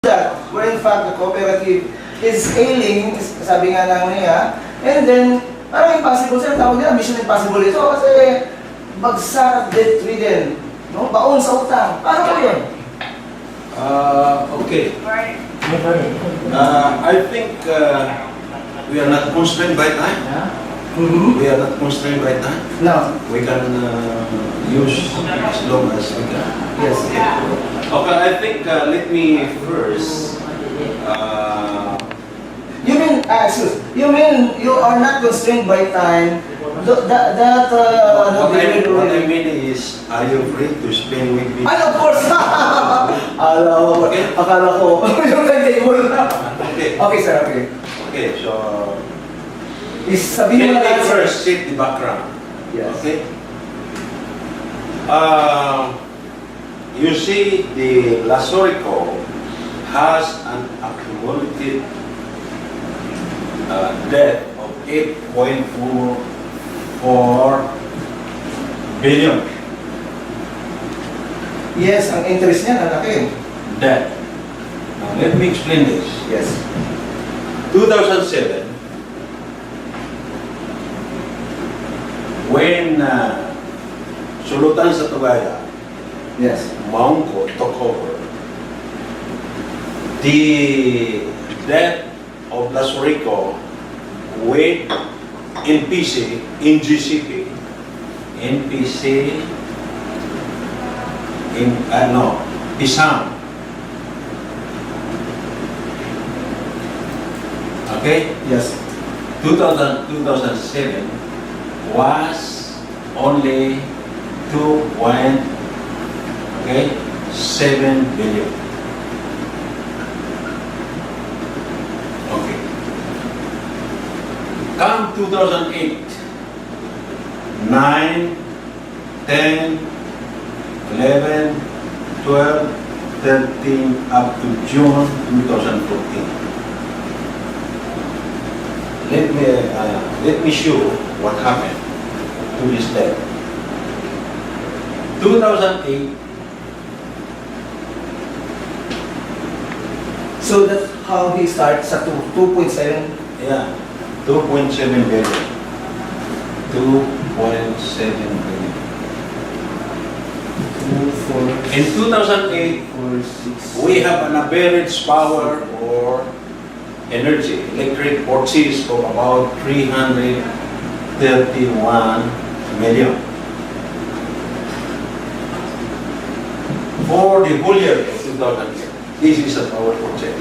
that where in fact the cooperative is ailing, sabi nga ng niya, and then parang impossible sir, tawag nila mission impossible ito kasi bagsak at debt-ridden, no? Baon sa utang. Paano ko yun? Okay. I think we are not constrained by time. We are not constrained by time. No. We can use as long as we can. Yes. Okay, I think let me first. You mean, you mean you are not constrained by time? What I mean is, are you free to spend with me? Ay, of course! Akala ko, yung table na. Okay. Okay, sir, okay. Okay, so Sabihin mo let na me first set the background. Yes. Okay. You see, the LASURECO has an accumulated debt of 8.4 billion. Yes, ang interest niya, lalaki. Debt. Now, let me explain this. Yes. 2007, when Sulutan sa Tugaya, Yes. Maungko took over, the debt of LASURECO with NPC, in GCP, NPC, Isam. Okay? Yes. 2007 was only 2.7 billion. Okay. Come 2008, 9, 10, 11, 12, 13, up to June 2014. Let me show what happened to this debt. 2008. So that's how he starts sa 2.7. Yeah, 2.7 billion. 2.7 billion. 2, 4, In 2008, 4, 6. we have an average power or energy, electric purchase of about 331 million. For the whole year of 2008, this is a power purchase.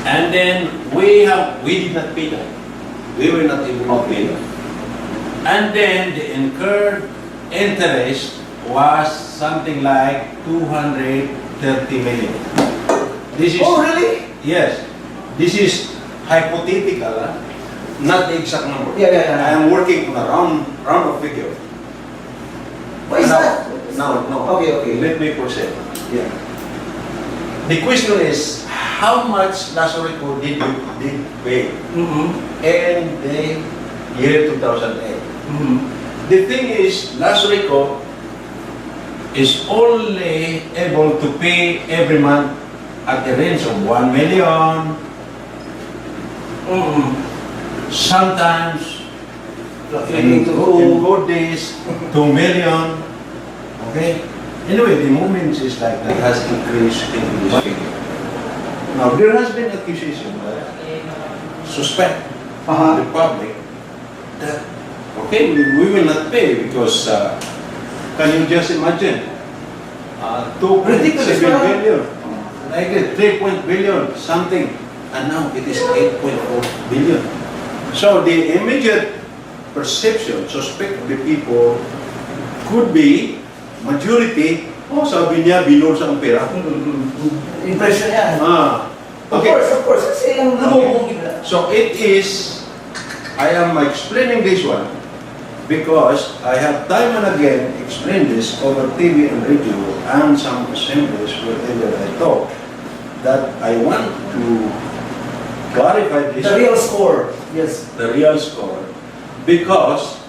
And then we did not pay that. We were not able to pay that. And then the incurred interest was something like 230 million. This is, Oh, really? yes. This is hypothetical, not the exact number. Yeah. I am working on a round of figure. Why is that? No. Okay. Let me proceed. Yeah. The question is, how much LASURECO did pay in the year 2008? The thing is, LASURECO is only able to pay every month at the range of 1 million. Sometimes in good days, 2 million. Okay? Anyway, the movement is like that has increased in this figure. Now, there has been accusation that suspect the public that, okay, we will not pay because, can you just imagine? 2.7 billion, like 3 billion, something, and now it is 8.4 billion. So the immediate perception, suspect of the people could be majority, sabi niya, binulsa ang pera. Impression yan. Okay. Of course. Kasi ang lumubong nila. So it is, I am explaining this one because I have time and again explained this over TV and radio and some assemblies wherever I talk, that I want to clarify this. The real score. Yes. The real score. Because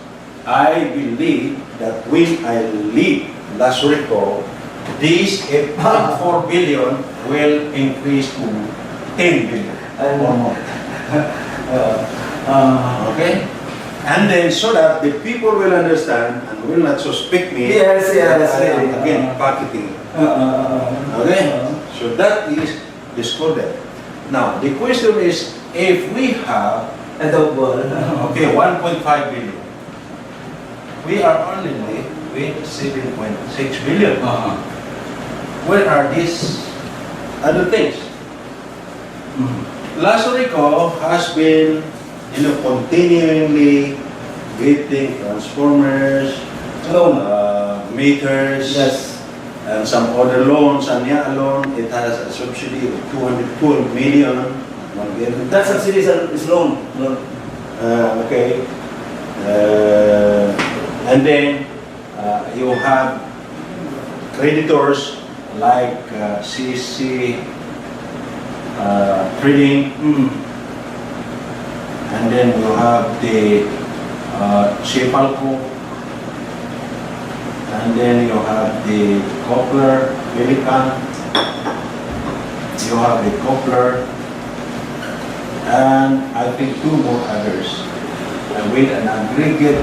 I believe that when I leave LASURECO, this 8.4 billion will increase to 10 billion or more. Okay? And then so that the people will understand and will not suspect me Yes, that I am really. again pocketing. Okay? So that is discordant. Now, the question is, if we have, okay, 1.5 billion, we are only with 7.6 billion. Where are these other things? LASURECO has been, continually getting transformers, meters, Yes. and some other loans. And yeah, alone, it has a subsidy of 212 million. That subsidy is loan. Okay. And then you have creditors like CC Trading. And then you have the Shepalco, and then you have the Coupler, Pelican, you have the Coupler, and I think 2 more others, and with an aggregate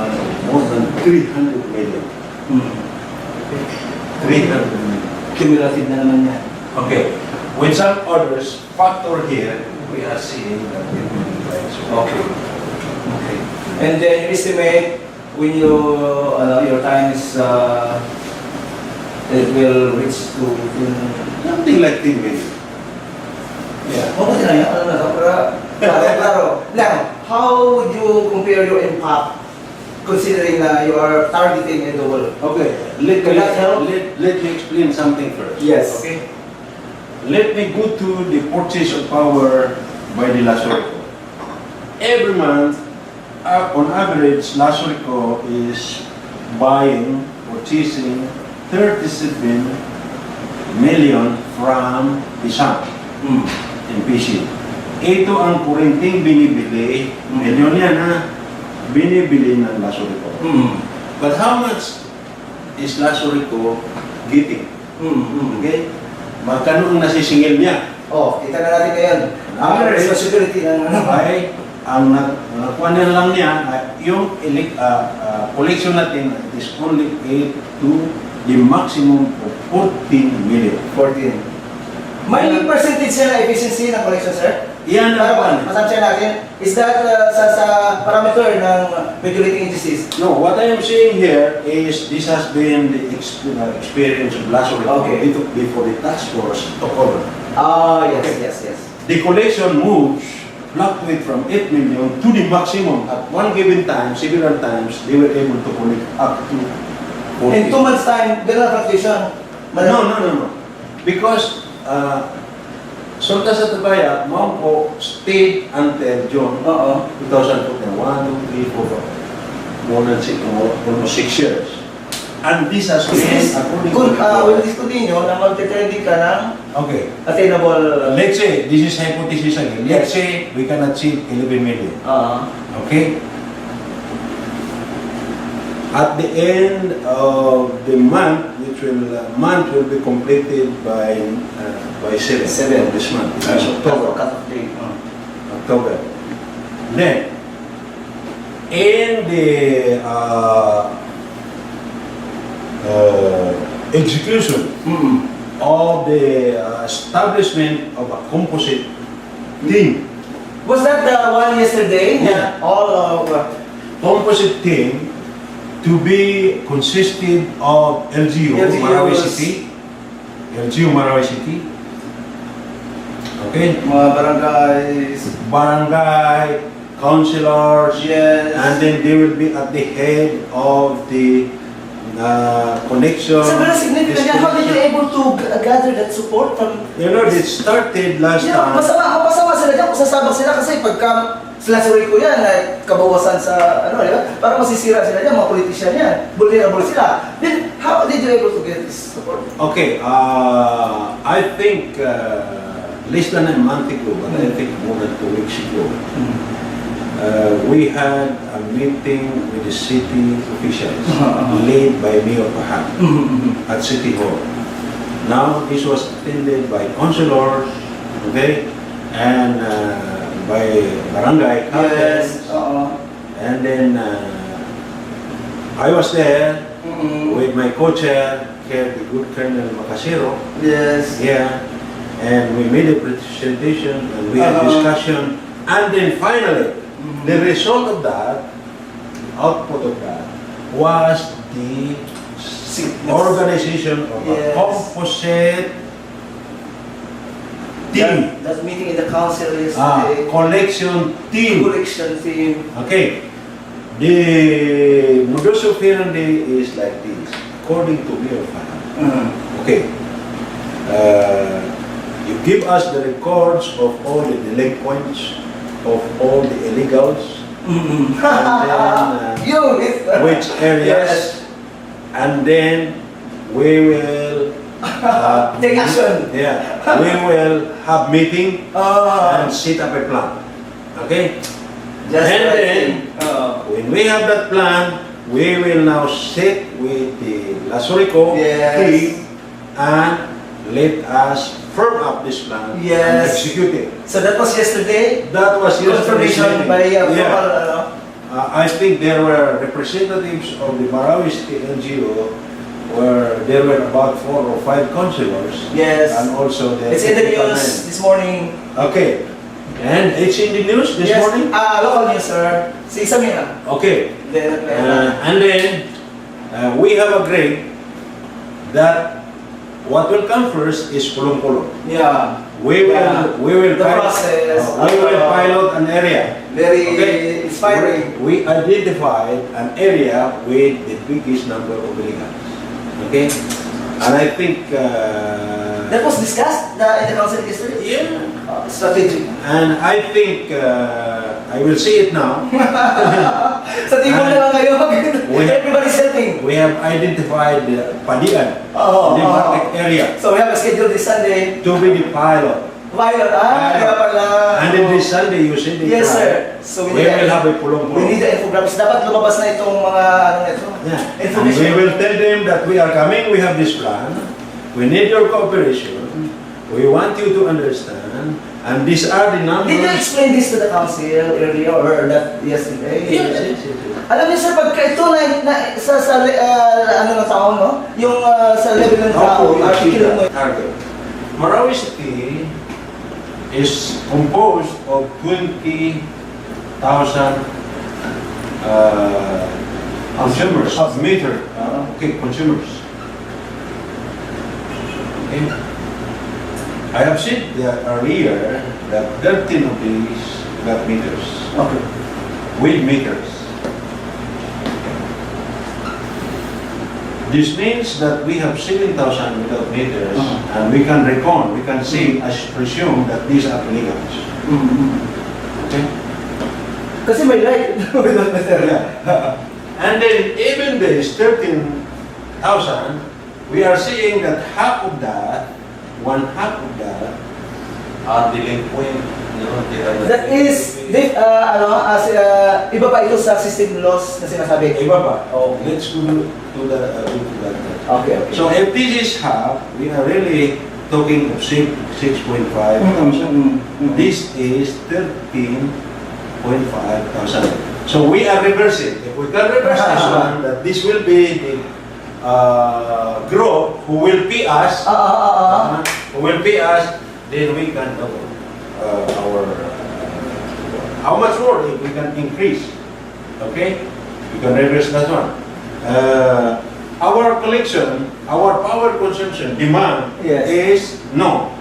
of more than 300 million. 300 million. Cumulative na naman yan. Okay, with some others factor here, we are seeing that it will be right. Okay. Okay. And then you estimate when you your time is it will reach to Something like 10 million. Yeah. okay na yan. Klaro. Now, how would you compare your impact considering na you are targeting a double? Okay, let me explain something first. Yes. Okay. Let me go to the purchase of power by the LASURECO. Every month, on average, LASURECO is purchasing 37 million from Isang in PC. Ito ang kurenting binibili, milyon yan ha, binibili ng LASURECO. But how much is LASURECO getting? Okay? Magkano ang nasisingil niya? Oh, kita na natin ngayon. Ang responsibility ng Ay, ang nakuha nila lang niya, yung collection natin is only 8 to the maximum of 14 million. 14. May percentage siya na efficiency ng collection, sir? Yan ang Assumption natin, is that sa parameter ng regulating agencies? No, what I am saying here is this has been the experience of LASURECO Okay. before the task force took over. Yes, Okay. yes. The collection moves fluctuate from 8 million to the maximum. At one given time, several times, they were able to collect up to 40. In 2 months' time, ganun ang fluctuation? No. Because Sultan sa Tabaya, Mount Po stayed until June 2021, 2, 3, 4, more than 6, almost 6 years. And this has been according to Will this continue na mag-trending ka ng okay. attainable? Let's say, this is hypothesis again. Let's say we can achieve 11 million. Okay? At the end of the month, month will be completed by 7 this month. That's October. October. Then, in the execution of the establishment of a composite team. Was that the one yesterday? Yeah. All Composite team to be consisted of LGU, Marawi City, okay, mga barangays, barangay, councilors, yes. and then they will be at the head of the connection. So very significant yan. How did you able to gather that support from? You know, it started last time. Masama sila dyan kung sasabak sila kasi pagka LASURECO yan, kabawasan sa ano, di ba? Parang masisira sila dyan, mga politician yan. Vulnerable sila. Then, how did you able to get this support? Okay, I think less than a month ago, but I think more than 2 weeks ago, we had a meeting with the city officials led by Mayor Pahan at City Hall. Now, this was attended by councilors, okay, and by barangay captains, and then I was there with my co-chair, the good Colonel Macasero. Yes. Yeah, and we made a presentation and we had discussion, and then finally, the result of that, output of that, was the organization of a composite team. That meeting in the council yesterday. Collection team. Collection team. Okay. The modus operandi is like this, according to Mayor Pahan. Okay. You give us the records of all the delinquents, of all the illegals, and then which areas, and then we will take action. Yeah, we will have meeting and set up a plan. Okay? And then, when we have that plan, we will now sit with the LASURECO team and let us firm up this plan and execute it. So that was yesterday? That was yesterday. Confirmation by I think there were representatives of the Marawi State NGO where there were about 4 or 5 councillors. Yes. And also the it's in the news this morning. Okay. And it's in the news this morning? Local news, sir. Si Samina. Okay. And then we have agreed that what will come first is pulong-pulong. Yeah. We will pilot an area. Very inspiring. We identified an area with the biggest number of illegals. Okay? And I think that was discussed in the council yesterday? Yeah. Strategic. And I think I will see it now. Sa table na lang kayo. Everybody's helping. We have identified Padian, the market area. So we have a schedule this Sunday. To be the pilot. Pilot, kaya pala. And then this Sunday, you said it. Yes, sir. So we will have a pulong-pulong. We need the infographics. Dapat lumabas na itong mga information. We will tell them that we are coming, we have this plan. We need your cooperation. We want you to understand. And these are the numbers. Did you explain this to the council earlier or that yesterday? Yes. Alam niyo sir, pagka ito sa ano na tao, no? Yung sa level ng tao, article mo. Marawi City is composed of 20,000 consumers, consumers. Okay. I have said that earlier that 13 of these got meters. Okay. With meters. This means that we have 7,000 without meters, and we can reckon, we can say, presume that these are illegals. Okay? Kasi may light without meter. And then even this 13,000, we are seeing that half of that, one-half of that, are delinquent. That is, iba pa ito sa system laws na sinasabi. Iba pa. Oh, let's go to that. Okay. So if this is half, we are really talking of 6.5 thousand. This is 13.5 thousand. So we are reversing. If we can reverse this one, that this will be the group who will pay us, then we can double our how much more if we can increase. Okay, we can reverse that one. Our collection, our power consumption demand is no.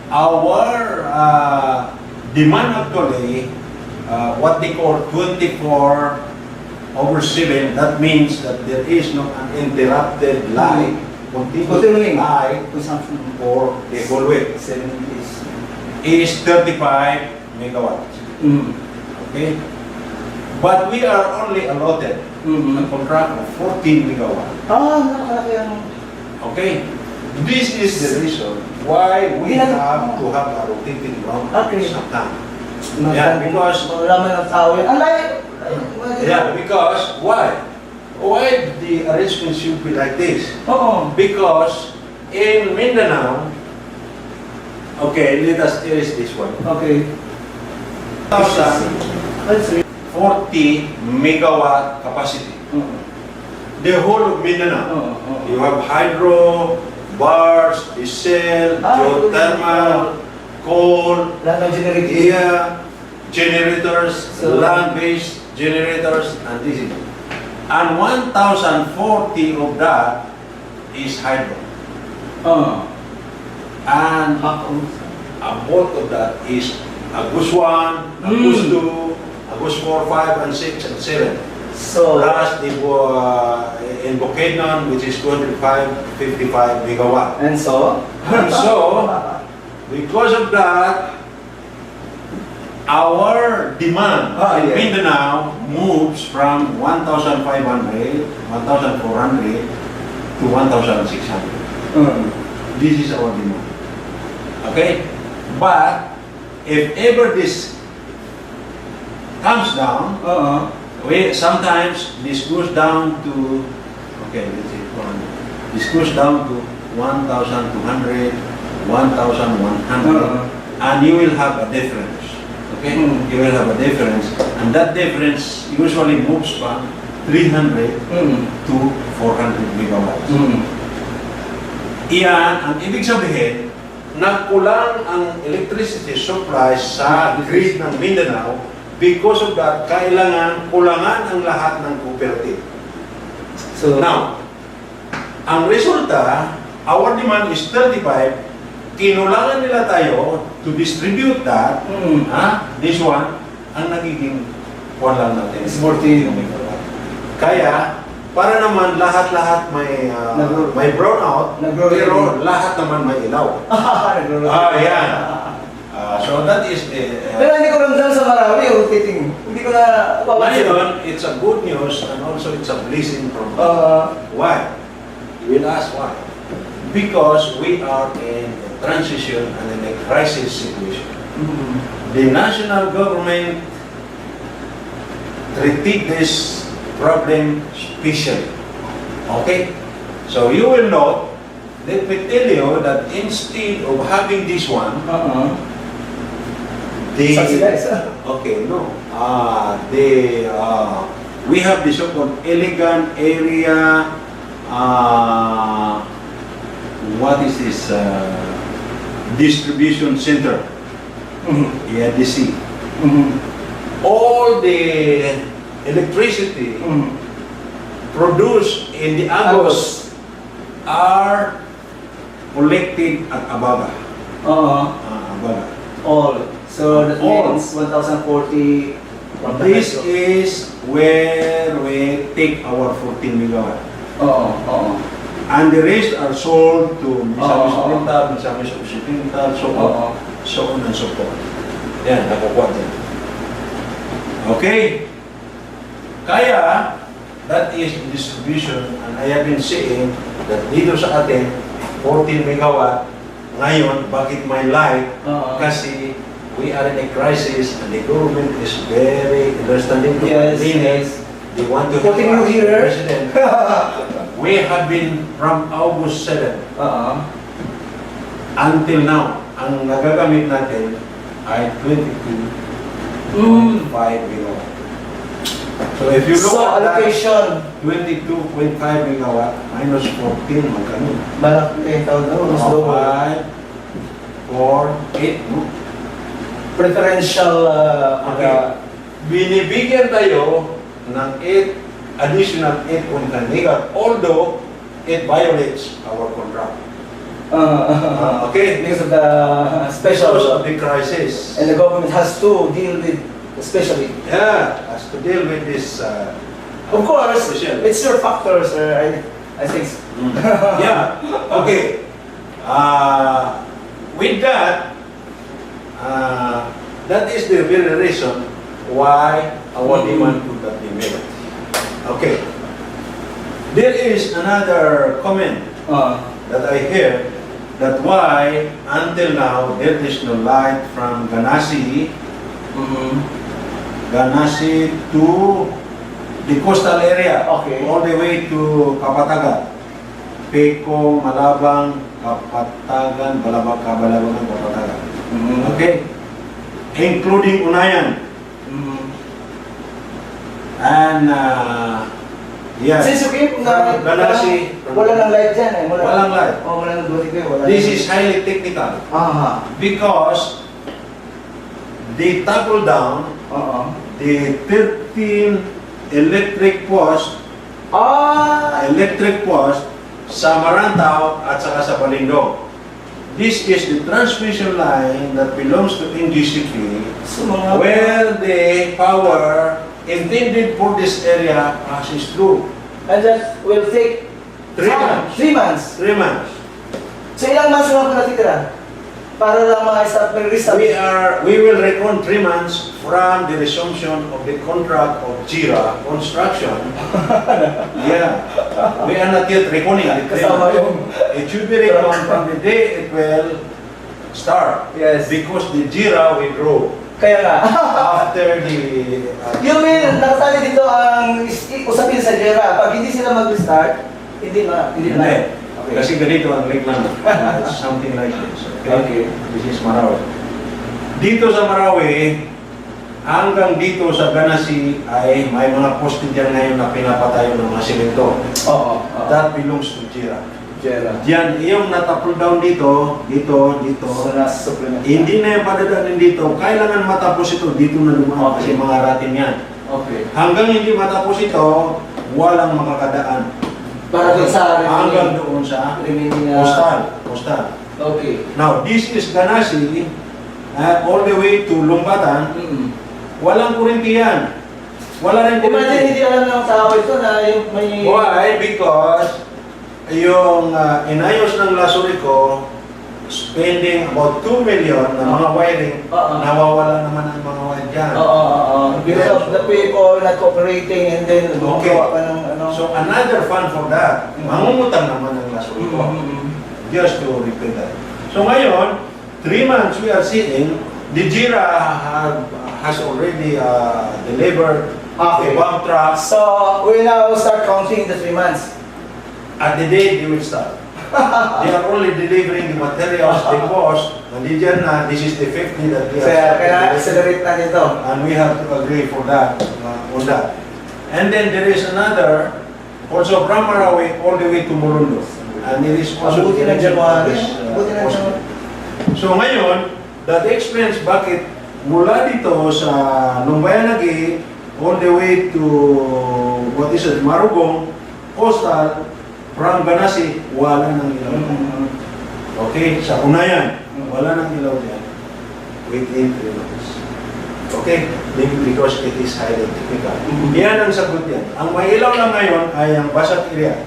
Our demand actually, what they call 24/7. That means that there is no uninterrupted light, continuous light consumption for the whole week. 7 days. Is 35 megawatts. Okay? But we are only allotted a contract of 14 megawatts. Nakalaki ang... Okay? This is the reason why we have to have a rotating ground sometimes. Yeah, because Marami ng tao yan. yeah, because why? Why the arrangement should be like this? Oo. Because in Mindanao, okay, let us erase this one. Okay. 1,040 megawatt capacity. The whole of Mindanao. You have hydro, bars, diesel, geothermal, coal, Lahat ng generator. generators, So, land-based generators, and this is. And 1,040 of that is hydro. And a bulk of that is Agus 1, Agus 2, Agus 4, 5, and 6, and 7. So, Plus the in Bukidnon, which is 255 megawatt. and so? And so, because of that, our demand in Mindanao moves from 1,500, 1,400 to 1,600. This is our demand. Okay? But, if ever this comes down, sometimes this goes down to, okay, let's see, this goes down to 1,200, 1,100, and you will have a difference. Okay? You will have a difference, and that difference usually moves from 300 to 400 megawatts. Iyan, ang ibig sabihin, nagkulang ang electricity supply sa grid ng Mindanao. Because of that, kailangan kulangan ang lahat ng cooperative. So, Now, ang resulta, our demand is 35, kinulangan nila tayo to distribute that, this one, ang nagiging one lang natin. it's 40. Kaya, para naman lahat-lahat may brownout, pero lahat naman may ilaw. Yan. So that is the... Pero hindi ko ramdam sa Marawi, rotating. Hindi ko na Ngayon, it's a good news and also it's a blessing from why? You will ask why? Because we are in a transition and in a crisis situation. The national government treated this problem specially. Okay? So you will note, let me tell you that instead of having this one, okay, no. We have the so-called elegant area, what is this, distribution center, EDC. All the electricity produced in the Agos are collected at Abaga. Abaga. All. So that means 1,040 from the This hydro. is where we take our 14 megawatt. And the rest are sold to Misamis Oriental, Misamis Occidental, so on and so forth. Yan, nakukuha din. Okay? Kaya, that is distribution, and I have been saying that dito sa atin, 14 megawatt, ngayon, bakit may light? Kasi we are in a crisis and the government is very understanding. Yes. They want to Putting you here. President. We have been from August 7 until now, ang nagagamit natin ay 22.5 megawatt. So if you look at allocation. that, 22.5 megawatt minus 14, magkano? Malaki tao na, mas low. 5, 4, 8, no? Preferential Okay. Binibigyan tayo ng 8 additional 8.9 megawatt, although it violates our contract. Okay? Because of the special. Because of the crisis. And the government has to deal with, especially. Yeah, has to deal with this. Of course, special. it's your factors, I think. Yeah, okay. With that, that is the very reason why our demand could not be met. Okay. There is another comment that I hear that why until now there is no light from Ganasi Ganasi to the coastal area. Okay. All the way to Kapatagan. Peko, Malabang, Kapatagan, Balabagan, Kapatagan. Okay? Including Unayan. And, yeah. Since you came na, Ganasi. wala nang light dyan eh. Walang light. Oh, wala nang duty kayo. This is highly technical. Aha. Because they topple down the 13 electric post sa Marantao at saka sa Balindong. This is the transmission line that belongs to NGCP where the power intended for this area passes through. And that will take 3 months. 3 months. 3 months. So ilang months lang po natitira? Para lang mag-restart. We will reckon 3 months from the resumption of the contract of JIRA construction. Yeah. We are not yet reckoning the 3 months. It should be reckoned from the day it will start. Yes. Because the JIRA will grow. Kaya nga. After the... You mean, nakasali dito ang usapin sa JERA. Pag hindi sila mag-restart, hindi na. Okay. Kasi ganito ang reklamo. It's something like this. Okay. This is Marawi. Dito sa Marawi, hanggang dito sa Ganasi ay may mga poste dyan ngayon na pinapatayo ng mga simento. Oo. That belongs to JIRA. JERA. Diyan, yung natapul down dito. So, nasa-supplement. Hindi na yung padadaanin dito. Kailangan matapos ito. Dito na lumaan kasi mga ratin yan. Okay. Hanggang hindi matapos ito, walang makakadaan. Para doon sa hanggang doon sa remaining postal. Okay. Now, this is Ganasi, all the way to Lumbatan. Walang kuryente yan. Wala rin Imagine kuryente. hindi alam ng tao ito na yung may... Why? Because yung inayos ng LASURECO, spending about 2 million na mga wiring, nawawala naman ang mga wire dyan. Because of the people not cooperating and then gumagawa pa ng ano. So another fund for that, mangungutang naman ng LASURECO just to repair that. So ngayon, 3 months we are seeing the JIRA has already delivered the bomb trucks. So we now start counting the 3 months. At the day they will start. They are only delivering the materials, the cost, nandiyan na, this is the 50 that they are. Kaya accelerate na nito. And we have to agree for that, on that. And then there is another, also from Marawi, all the way to Murundo. And it is also... Buti na January. Buti na January. So ngayon, that explains bakit mula dito sa Lumbayanagi, all the way to, what is it, Marugong, Coastal, from Ganasi, wala nang ilaw. Okay, sa Unayan, wala nang ilaw dyan. Within 3 months. Okay, because it is highly technical. Yan ang sagot yan. Ang may ilaw lang ngayon ay ang Basat area.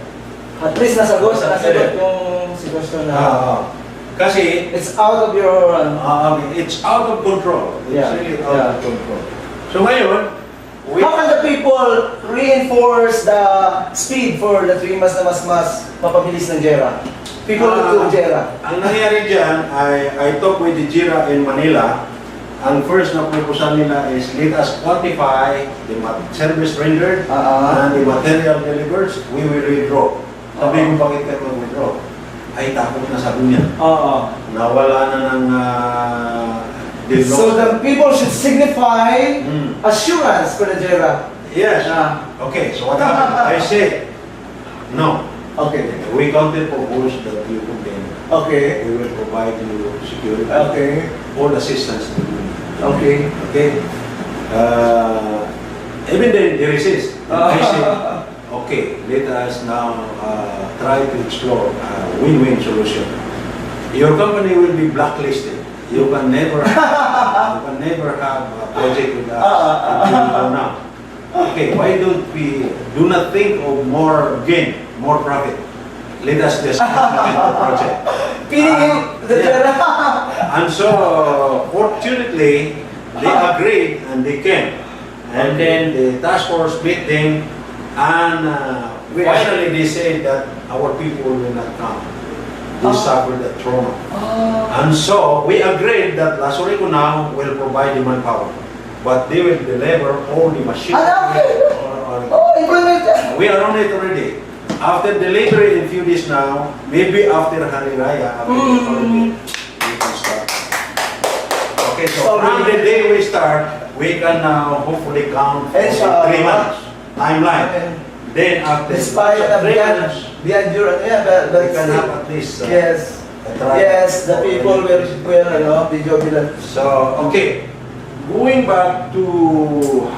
At least nasagot yung sitwasyon na. Kasi it's out of your... it's out of control. It's really out of control. So ngayon, how can the people reinforce the speed for the 3 months na mas mapabilis ng JERA? People to JERA. Ang nangyari dyan ay I talk with the JIRA in Manila. Ang first na proposal nila is let us quantify the service rendered and the material delivered. We will withdraw. Sabi ko bakit kayo mag-withdraw? Ay takot na sabi niya. Nawala na ng so the people should signify assurance for the JERA. Yes. Okay, so what happened? I said, no. Okay. We counted for those that you contain. Okay. We will provide you security. Okay. All assistance to you. Okay. Okay. Even then, they resist. I said, okay, let us now try to explore a win-win solution. Your company will be blacklisted. You can never have a project with us until now. Okay, why don't we do not think of more gain, more profit? Let us just implement the project. And so, fortunately, they agreed and they came. And then the task force met them and finally they said that our people will not come. They suffered the trauma. And so, we agreed that LASURECO now will provide the manpower. but they will deliver all the machines. Okay. Oh, implement that. We are on it already. After delivery in few days now, maybe after Hari Raya, after the holiday, we can start. Okay, so from the day we start, we can now hopefully count for 3 months timeline. Then after Despite the 3 months, beyond your, yeah, we can have at least yes. a try. Yes, the people will be jubilant. So, okay. Going back to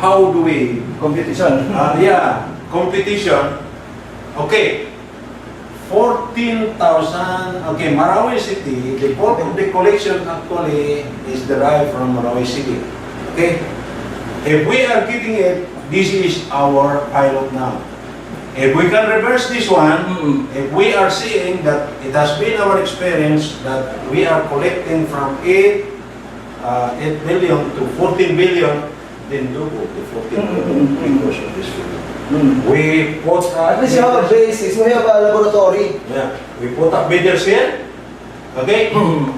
how do we Competition. yeah, competition. Okay, 14,000. Okay, Marawi City. The bulk of the collection actually is derived from Marawi City. Okay, if we are getting it, this is our pilot now. If we can reverse this one, if we are seeing that it has been our experience that we are collecting from 8 billion to 14 billion, then double the 14 billion because of this figure. We put At least you have a basis, we have a laboratory. yeah, we put up bidders here, okay,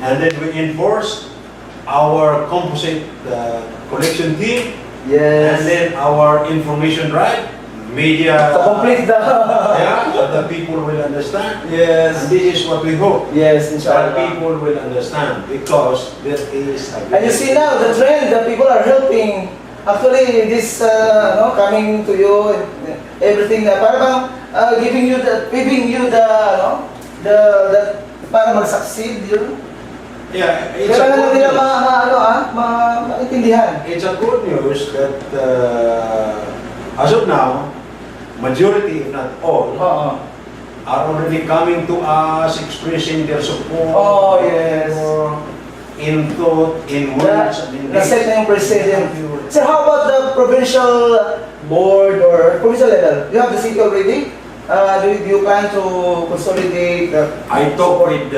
and then we enforce our composite collection team, Yes. and then our information drive, media, To complete the... yeah, so the people will understand. Yes. And this is what we hope. Yes, That inshallah. people will understand because there is a And you see now the trend, the people are helping. Actually, this coming to you, everything na para bang giving you the para mag-succeed yun. yeah, it's Kaya a lang good nila news. maintindihan. It's a good news that as of now, majority if not all Oo. are already coming to us expressing their support. Oh, yes. In thought, in words, and in Na-set na yung president. deeds. Sir, how about the provincial board or provincial level? You have the city already? Do you plan to consolidate the... I talked with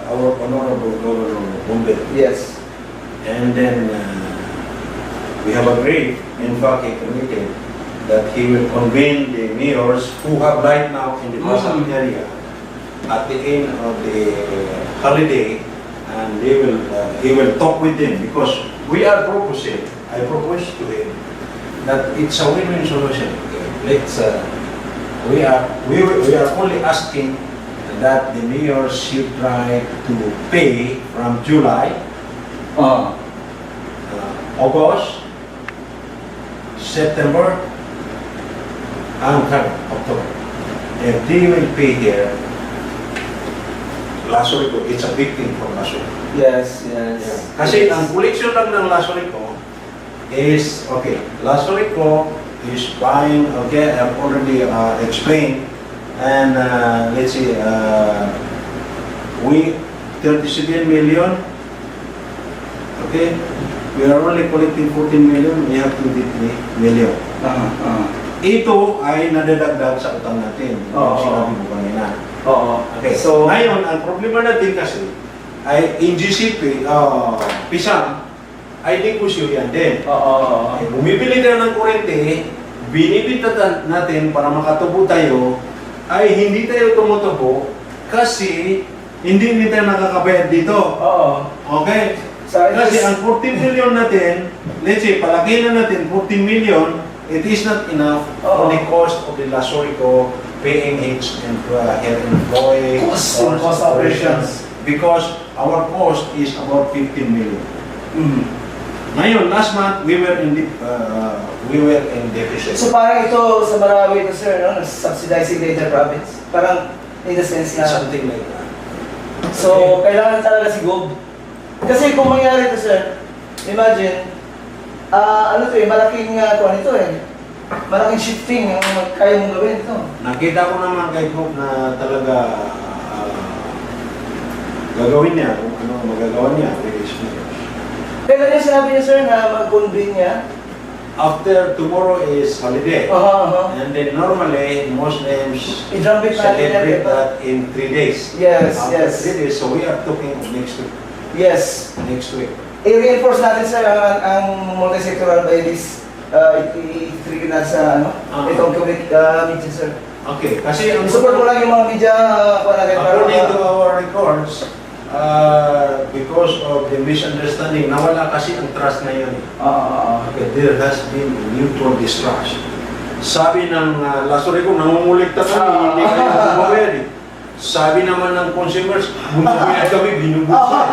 our honorable governor Bombay, Yes. and then we have agreed, in fact, he committed that he will convene the mayors who have right now in the Pasang area at the end of the holiday, and he will talk with them because we are proposing. I propose to him that it's a win-win solution. Let's we are only asking that the mayors should try to pay from July, August, September, and October. If they will pay here, LASURECO, it's a big thing for LASURECO. Yes, yes. Kasi ang collection lang ng LASURECO is, okay, LASURECO is buying, okay, I've already explained, and let's see, we 37 million, okay, we are only collecting 14 million, we have 23 million. Ito ay nadadagdag sa utang natin, yung sinabi mo kanina. Oo. Okay, so ngayon, ang problema natin kasi ay in GCP, pisang, ay negosyo yan din. Oo. Bumibili tayo ng kurente, binibita natin para makatubo tayo, ay hindi tayo tumutubo kasi hindi tayo nakakabayad dito. Oo. Okay? So, Kasi ang 14 million natin, let's say, palaki na natin 14 million, it is not enough for the cost of the LASURECO paying its employee Cost operations. because our cost is about 15 million. Ngayon, last month, we were in deficit. So parang ito sa Marawi ito sir, no? Subsidizing the province. Parang in the sense na. Something like that. So kailangan talaga si Gob. Kasi kung mangyari ito sir, imagine, ano to malaking kuwan ito malaking shifting ang kaya mong gawin ito. Nakita ko naman kay Bob na talaga gagawin niya kung ano magagawa niya with his measures. Kailan niya sinabi niya sir na mag-convene niya? After tomorrow is holiday. And then normally Muslims I-drum beat natin celebrate yan. that in 3 days. Yes, After yes. 3 days, so we are talking of next week. Yes. Next week. I-reinforce natin sir ang multi-sectoral by this i-trigger natin sa itong media sir. Okay, kasi ang I-support mo lang yung mga media according to our records, because because of the misunderstanding, nawala kasi ang trust na yun. Okay, there has been mutual distrust. Sabi ng LASURECO, nangungulikta kami, hindi kayo bumabayad eh. Sabi naman ng consumers, bumabayad kami, binubuksan.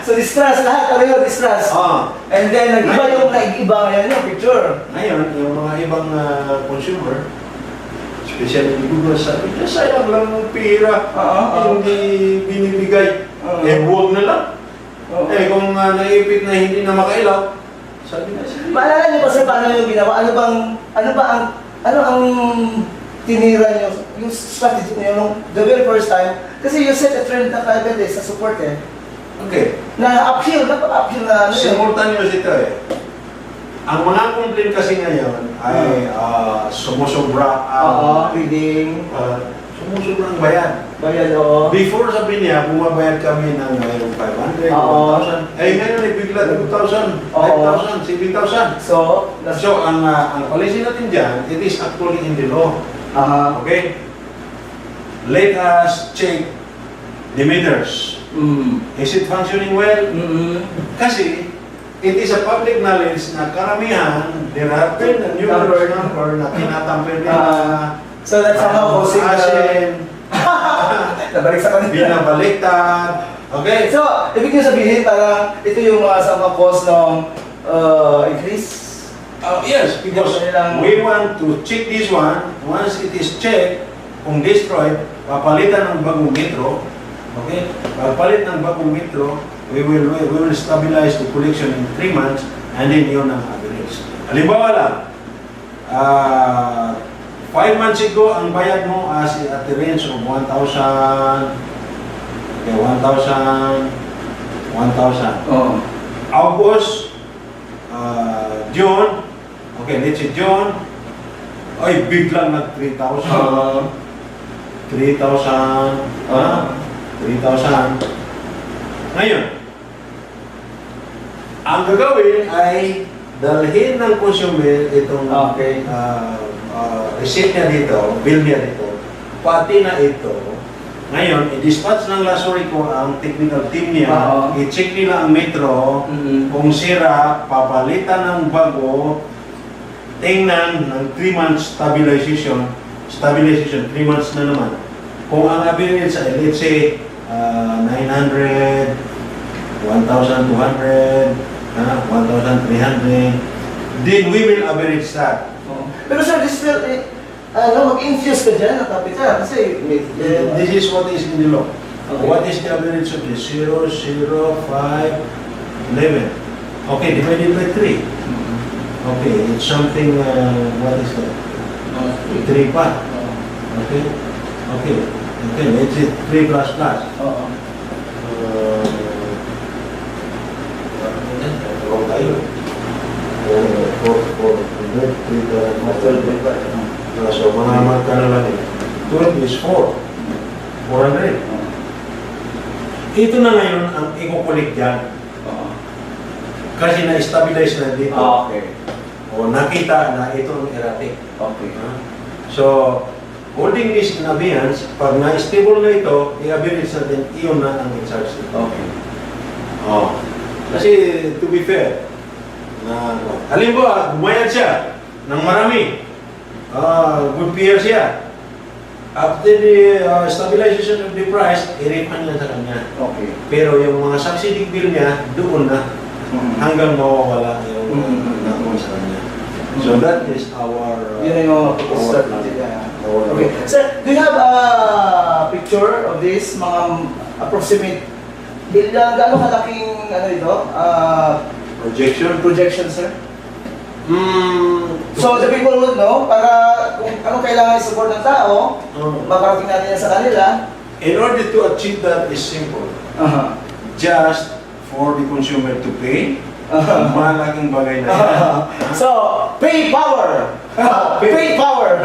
So distrust lahat, pareho distrust. And then nag-iba yung ngayon yung picture. Ngayon, yung mga ibang consumer, especially di Google, sabi niya, sayang lang ng pira, hindi binibigay. Huwag na lang. Kung naipit na hindi na makailaw, sabi niya, sige. Maalala niyo ba sir, paano yung ginawa? Ano ang tinira niyo, yung strategy niyo nung the very first time? Kasi you set a trend na kagad sa support Okay. Na uphill, napaka-uphill na ano yun. Simultaneous ito Ang mga complaint kasi ngayon ay sumusobra ang reading, sumusobra ang bayad. Bayad, oo. Before sabi niya, bumabayad kami ng 500, 1,000. Ngayon ay bigla 2,000, 5,000, 7,000. So, ang policy natin dyan, it is actually in the law. Okay? Let us check the meters. Is it functioning well? Kasi, it is a public knowledge na karamihan, there have been a numerous number na tinatamper nila. So that's somehow causing nabalik sa kanila. Binabaliktad. Okay? So, ibig nyo sabihin, parang ito yung mga sama cause ng increase? Yes, because we want to check this one. Once it is checked, kung destroyed, papalitan ng bagong metro. Okay? Papalit ng bagong metro, we will stabilize the collection in 3 months, and then yun ang average. Halimbawa lang, 5 months ago, ang bayad mo at the range of 1,000, okay, 1,000, August, June, okay, let's say June, ay biglang nag 3,000, 3,000. Ngayon, ang gagawin ay dalhin ng consumer itong receipt niya dito, bill niya dito, pati na ito. Ngayon, i-dispatch ng LASURECO ang technical team niya, i-check nila ang metro, kung sira, papalitan ng bago, tingnan ng 3 months stabilization, 3 months na naman. Kung ang average ay, let's say, 900, 1,200, 1,300, then we will average that. Pero sir, this still, mag-infuse ka dyan, natapit ka, kasi this is what is in the law. What is the average of this? 0, 0, 5, 11. Okay, divided by 3. Okay, it's something, what is that? 3 pa. Okay, let's say 3 plus plus. Tayo. 400, so mga marka na lang 12 is 4. 400. Ito na ngayon ang ikukulik dyan. Kasi na-stabilize na dito. O nakita na ito ang erratic. So, holding this in abeyance, pag na-stable na ito, i-average natin, iyon na ang in-charge nito. Kasi, to be fair, halimbawa, bumayad siya ng marami. Good peer siya. After the stabilization of the price, i-refund niya sa kanya. Pero yung mga subsidy bill niya, doon na. Hanggang mawawala yung nakuha sa kanya. So that is our strategy. Okay. Sir, do you have a picture of this, mga approximate bilang gaano kalaking projection, sir? So the people would know para kung ano kailangan i-support ng tao, makarating natin yan sa kanila. In order to achieve that is simple. Just for the consumer to pay, malaking bagay na yan. So, pay power! Pay power!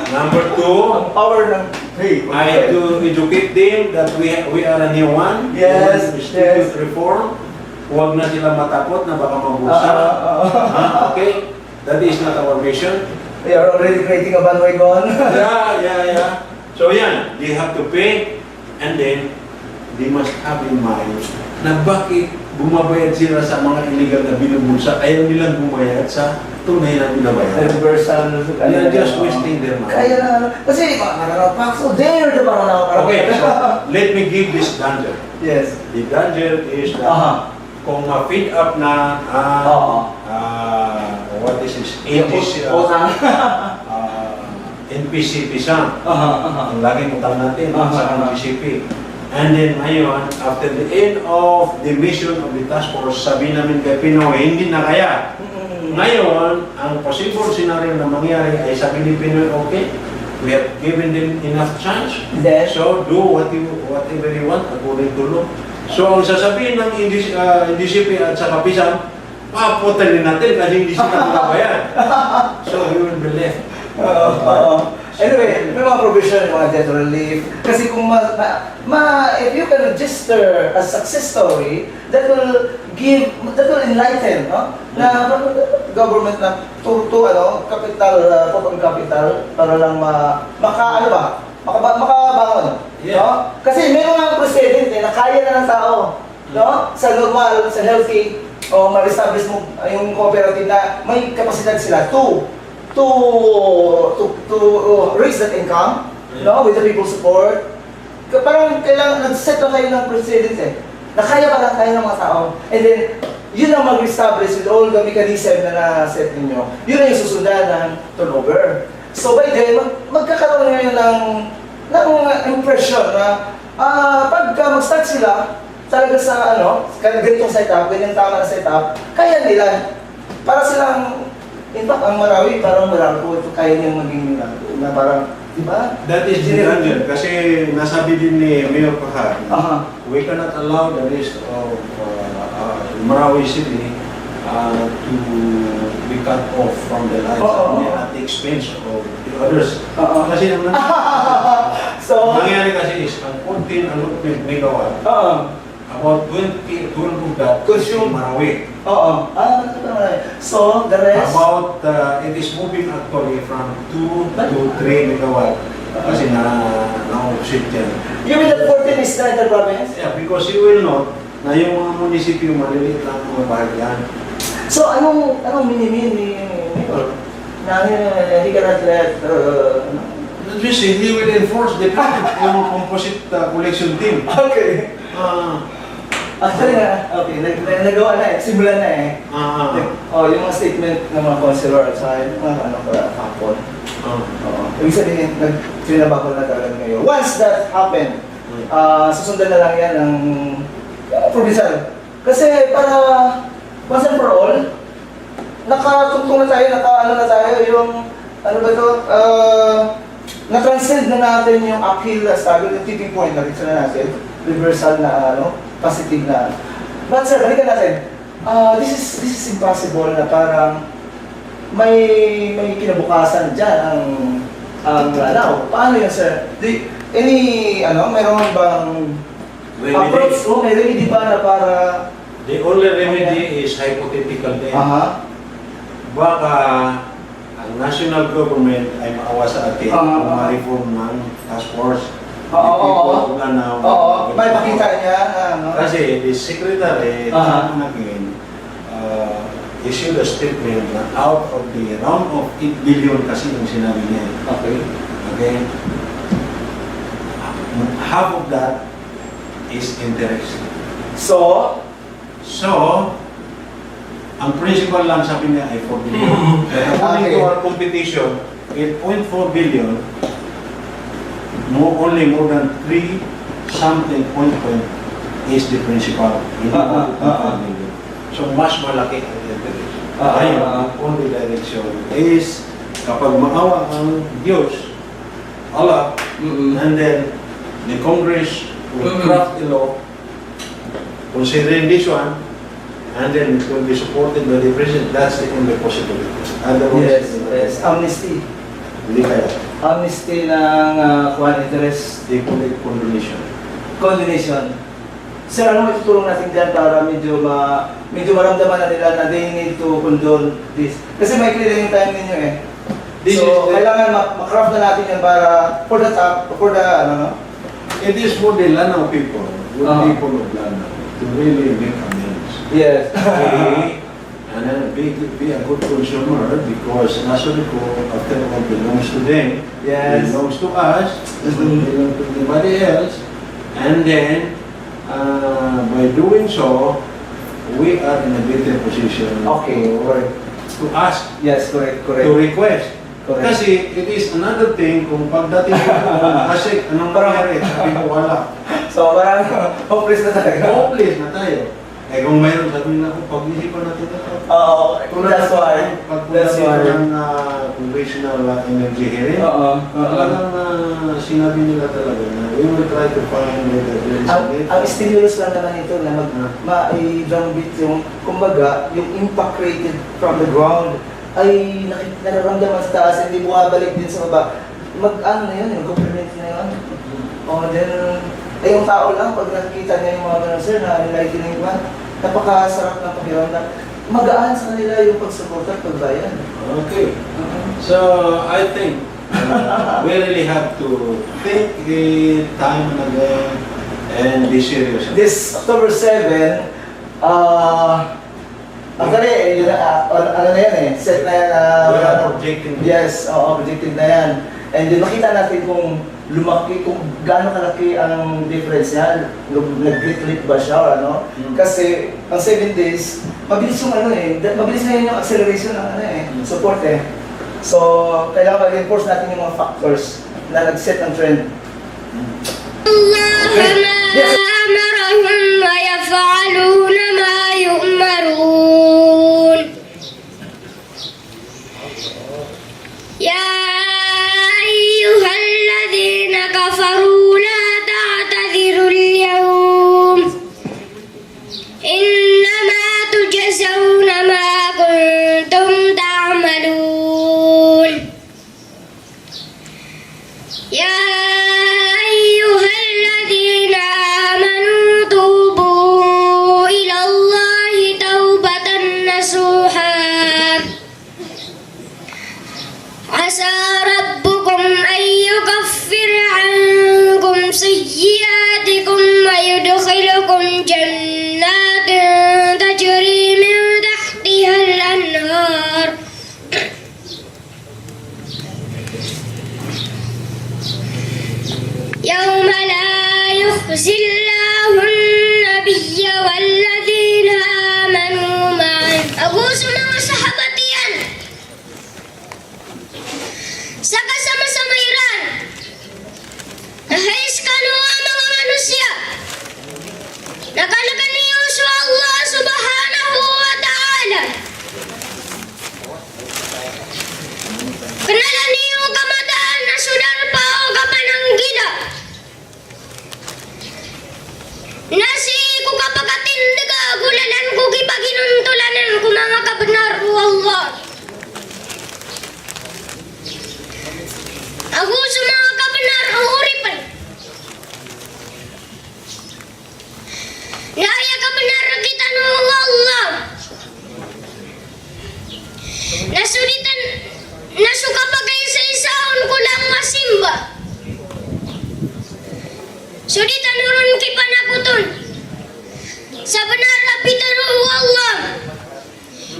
Number 2, ang power ng pay. I to educate them that we are a new one. Yes, yes. Reform. Huwag na sila matakot na baka mabusa. Okay? That is not our mission. They are already creating a bandwagon. Yeah. So yan, they have to pay and then they must have in mind na bakit bumabayad sila sa mga illegal na binubulsa, ayaw nilang bumayad sa tunay na binabayad. Reversal. They are just wasting their money. Kaya na, kasi so there the parang Okay, so let me give this danger. Yes. The danger is that kung ma-feed up na what is this? NPCP sang. Ang laging utang natin sa NPCP. And then ngayon, after the end of the mission of the task force, sabi namin kay Pinoy, hindi na kaya. Ngayon, ang possible scenario na mangyari ay sabi ni Pinoy, okay, we have given them enough chance. So do whatever you want according to law. So ang sasabihin ng NDCP at sa kapisan, paputalin natin kasi hindi sila magabayan. So you will be left. Anyway, may mga provision, mga debt relief. Kasi kung if you can register a success story, that will enlighten, no? Na government na capital, total capital, para lang makabangon. Yeah. No? Kasi may mga president na kaya na ng tao, no? Sa normal, sa healthy, o ma-establish mo yung cooperative na may kapasidad sila to raise that income, no, with the people's support. Parang kailangan nag-set na kayo ng precedent na kaya ng mga tao. And then, yun ang mag-establish with all the mechanism na na-set ninyo. Yun ang yung susundan ng turnover. So by then, magkakaroon ngayon ng impression na pagka mag-start sila, talaga sa ganitong setup, ganyan tama na setup, kaya nila. Para silang in fact, ang Marawi, parang Marawi ito kaya niyang maging na parang, di ba? That is the danger. Kasi nasabi din ni Mayor Pahar, we cannot allow the rest of Marawi City to be cut off from the lives at the expense of the others. Kasi naman, so, nangyari kasi is, ang 14 allotment megawatt, about 20 of that consume Marawi. So, the rest? About, it is moving actually from 2 to 3 megawatt. Kasi na-offset yan. You mean that 14 is the province? Yeah, because you will note na yung mga munisipyo maliliit lang mga bahagyan. So, anong minimin ni Mayor? Na he cannot let, Just he will enforce the yung composite collection team. Okay. Actually okay, nagawa na simulan na yung mga statement ng mga councilor at sa mga hapon. Ibig sabihin, nag-trinabako na talaga ngayon. Once that happened, susundan na lang yan ng provincial. Kasi para once and for all, nakatugtong na tayo, yung na-transcend na natin yung uphill struggle, yung tipping point na rin na natin, reversal na positive na. But sir, balikan natin. This is impossible na parang may kinabukasan dyan ang Lanao. Paano yun sir? Meron bang approach? May remedy ba na para... The only remedy is hypothetical din. Baka ang national government ay maawa sa atin kung ma-reform ng task force. May pakita niya. Kasi the secretary, Mananog, issued a statement na out of the round of 8 billion kasi yung sinabi niya. Okay? Half of that is interest. So, ang principal lang sabi niya ay 4 billion. According to our competition, 8.4 billion, only more than 3 something point is the principal. So, mas malaki ang interest. Ngayon, only direction is kapag maawa ang Diyos, Allah, and then the Congress will craft a law considering this one, and then it will be supported by the President. That's the only possibility. Otherwise, yes, amnesty. Hindi kaya. Amnesty ng interest. They call it condonation. Condonation. Sir, ano itutulong natin dyan para medyo maramdaman na nila na they need to condone this? Kasi may clear yung time ninyo kailangan makraft na natin yan para for the It is for the Lanao people. good people of Lana to really make amends. Yes. Okay? And then be a good consumer because LASURECO, after all, belongs to them. Yes. Belongs to us. Doesn't belong to anybody else. And then, by doing so, we are in a better position Okay, correct. to ask, Yes, correct, to correct. request. Correct. Kasi it is another thing kung pagdating ko kasi anong nangyari, sabi ko wala. So, parang hopeless na talaga. Hopeless na tayo. Eh kung mayroon, sabihin na kung pag-isipan natin ito. Oo, that's why. Pagpunta That's dito why. ng congressional energy hearing, Oo. talagang sinabi nila talaga na we will try to find whether there is Ang stimulus lang naman ito na ma-drumbeat yung, kumbaga, yung impact created from the ground ay nararamdaman sa taas, hindi bumabalik din sa baba. Ano na yun, mag-complement na yun. O then, ay yung tao lang, pag nakikita niya yung mga ganun, sir, na enlightening man, napakasarap ng pakiramdam. Magaan sa kanila yung pagsuporta at pagbayan. Okay. So, I think we really have to think it time and again and be serious. This October 7, actually, ano na yan eh, set na yan. We are projecting. Yes, oo, projected na yan. And then makita natin kung lumaki, kung gaano kalaki ang difference niya, nag-grit ba siya or ano. Kasi ang 7 days, mabilis yung ano eh, mabilis na yun yung acceleration ng ano eh, support eh. So, kailangan ma-reinforce natin yung mga factors na nag-set ng trend. Yes. أمرهم ويفعلون ما يؤمرون يا أيها الذين كفروا لا تعتذروا اليوم إنما تجزون ما كنتم تعملون يا أيها الذين آمنوا توبوا إلى الله توبة نصوحا عسى ربكم أن يكفر عنكم سيئاتكم ويدخلكم جنات تجري من تحتها الأنهار يوم لا يخزي الله النبي والذين آمنوا معه أبوس mga sahabat yan sa kasama-sama Iran nahais kanua mga manusia nakalakan ni Yusuf Allah subhanahu wa ta'ala kenalan niyo kamadaan na sudar pao kapananggila nasi ko kapagatindaga gulalan ko gipaginuntulanan ko mga kabenar Allah ako sa mga kabenar uripan naya kabenar kita no Allah nasulitan nasuka bagay sa isaon ko lang masimba sulitan nurun kipanakuton sa benar rapitaru Allah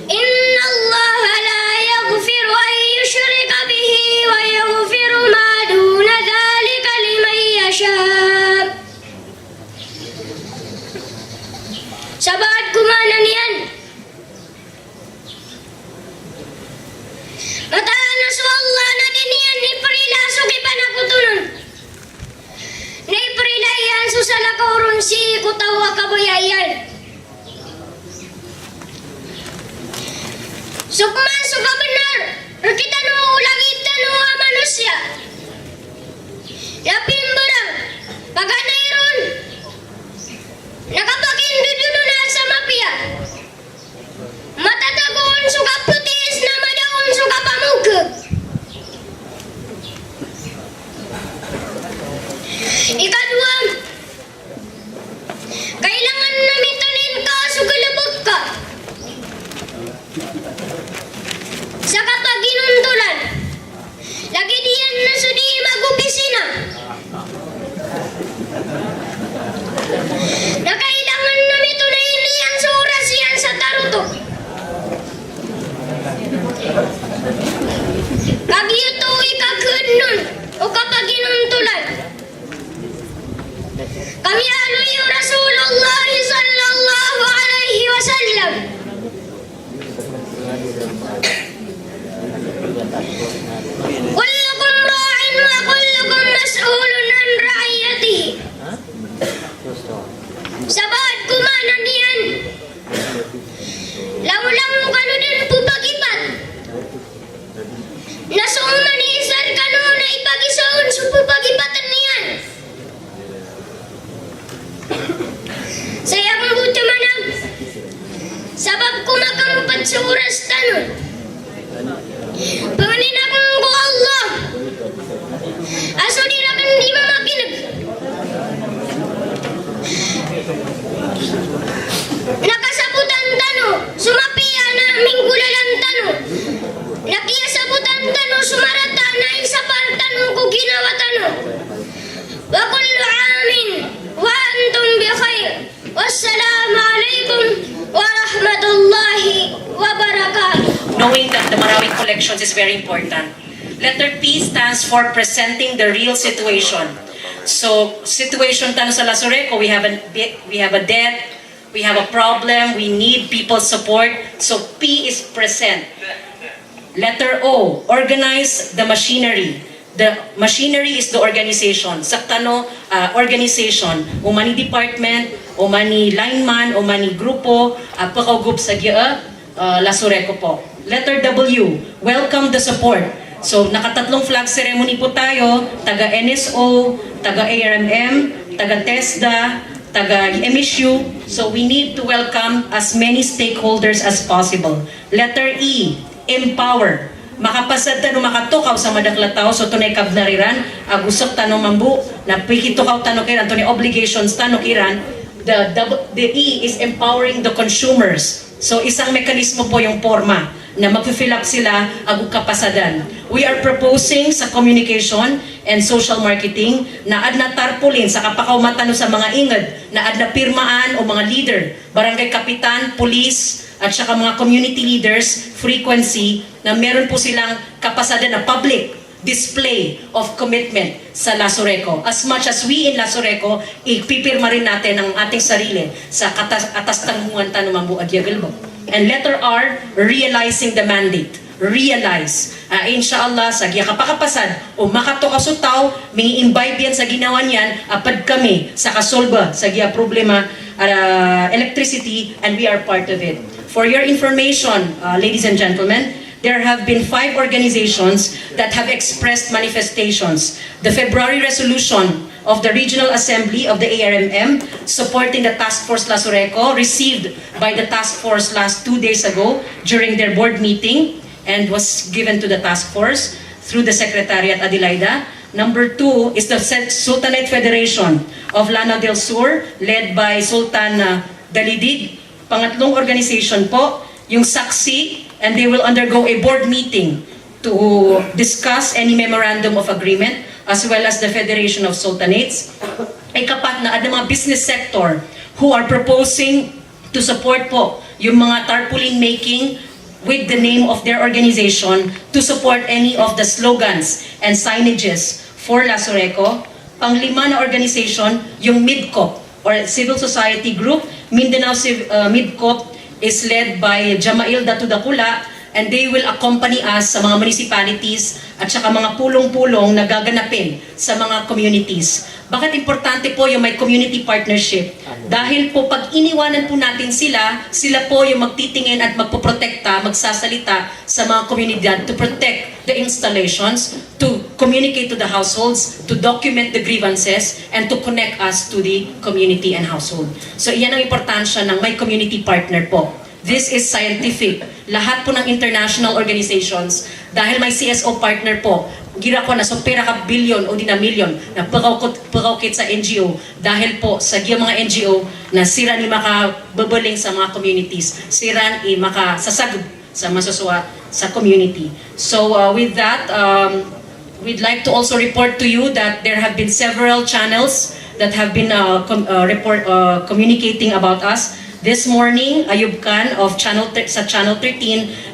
inna Allah la yaghfiru an yushrika bihi wa yaghfiru ma duna dhalika liman yasha sabat kumanan yan mataan su Allah na din yan ni perilaso kipanakutunon na iperilayan su salakaurun si kutawa kabayayan Sukman suka benar kita nu ulang itu nu manusia yapin berang paganairun nakapakin duduna sama pia matatagon suka putis nama daun suka pamuga ikadua kailangan namin tanin ka sugalabot ka sa kapaginuntulan lagi diyan na the Marawi collections is very important. Letter P stands for presenting the real situation. So, situation tano sa LASURECO, we have a debt, we have a problem, we need people's support. So, P is present. Letter O, organize the machinery. The machinery is the organization. Saktano, organization. O mani department, o mani lineman, o mani grupo, pagkaugup sa GIA, LASURECO po. Letter W, welcome the support. So, nakatatlong flag ceremony po tayo, taga NSO, taga ARMM, taga TESDA, taga MSU. So, we need to welcome as many stakeholders as possible. Letter E, empower. Makapasad tano makatukaw sa madaklataw, so tunay kabnariran, agusok tano mambu, na pikitukaw tano kiran, tunay obligations tano kiran. The E is empowering the consumers. So, isang mekanismo po yung forma na mag-fill up sila ang kapasadan. We are proposing sa communication and social marketing na adna tarpulin sa kapakaumatan sa mga ingad na adna pirmaan o mga leader, barangay kapitan, police, at saka mga community leaders, frequency, na meron po silang kapasadan na public display of commitment sa LASURECO. As much as we in LASURECO, ipipirma rin natin ang ating sarili sa atas tanggungan tanong mambu agyagalbo. And letter R, realizing the mandate. Realize. Inshallah, sa giya kapakapasad, o makatokasutaw, may imbibe yan sa ginawa niyan, apad kami sa kasolba sa giya problema, electricity, and we are part of it. For your information, ladies and gentlemen, there have been 5 organizations that have expressed manifestations. The February resolution of the Regional Assembly of the ARMM supporting the Task Force LASURECO received by the Task Force last 2 days ago during their board meeting and was given to the Task Force through the Secretariat Adelaida. Number 2 is the Sultanate Federation of Lanao del Sur led by Sultan Dalidig. Pangatlong organization po, yung SACSI, and they will undergo a board meeting to discuss any memorandum of agreement as well as the Federation of Sultanates. Ikapat na ada mga business sector who are proposing to support po yung mga tarpaulin making with the name of their organization to support any of the slogans and signages for LASURECO. Panglima na organization, yung MIDCOP or Civil Society Group. Mindanao MIDCOP is led by Jamail Datudakula, and they will accompany us sa mga municipalities at saka mga pulong-pulong na gaganapin sa mga communities. Bakit importante po yung may community partnership? Dahil po pag iniwanan po natin sila, sila po yung magtitingin at magpoprotekta, magsasalita sa mga komunidad to protect the installations, to communicate to the households, to document the grievances, and to connect us to the community and household. So iyan ang importansya ng may community partner po. This is scientific. Lahat po ng international organizations, dahil may CSO partner po, gira ko na so pera ka billion o di na million na pagkakit sa NGO dahil po sa mga NGO na sira ni makababaling sa mga communities, sira ni makasasagod sa masuswa sa community. So with that, we'd like to also report to you that there have been several channels that have been communicating about us. This morning, Ayub Khan of Channel 13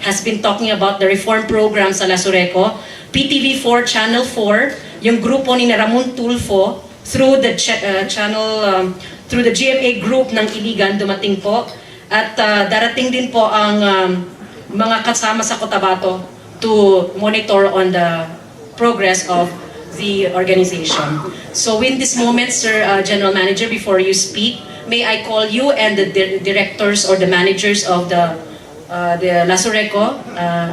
has been talking about the reform program sa LASURECO. PTV4, Channel 4, yung grupo ni Ramon Tulfo through the through the GMA group ng Iligan dumating po. At darating din po ang mga kasama sa Cotabato to monitor on the progress of the organization. So in this moment, Sir General Manager, before you speak, may I call you and the directors or the managers of the LASURECO,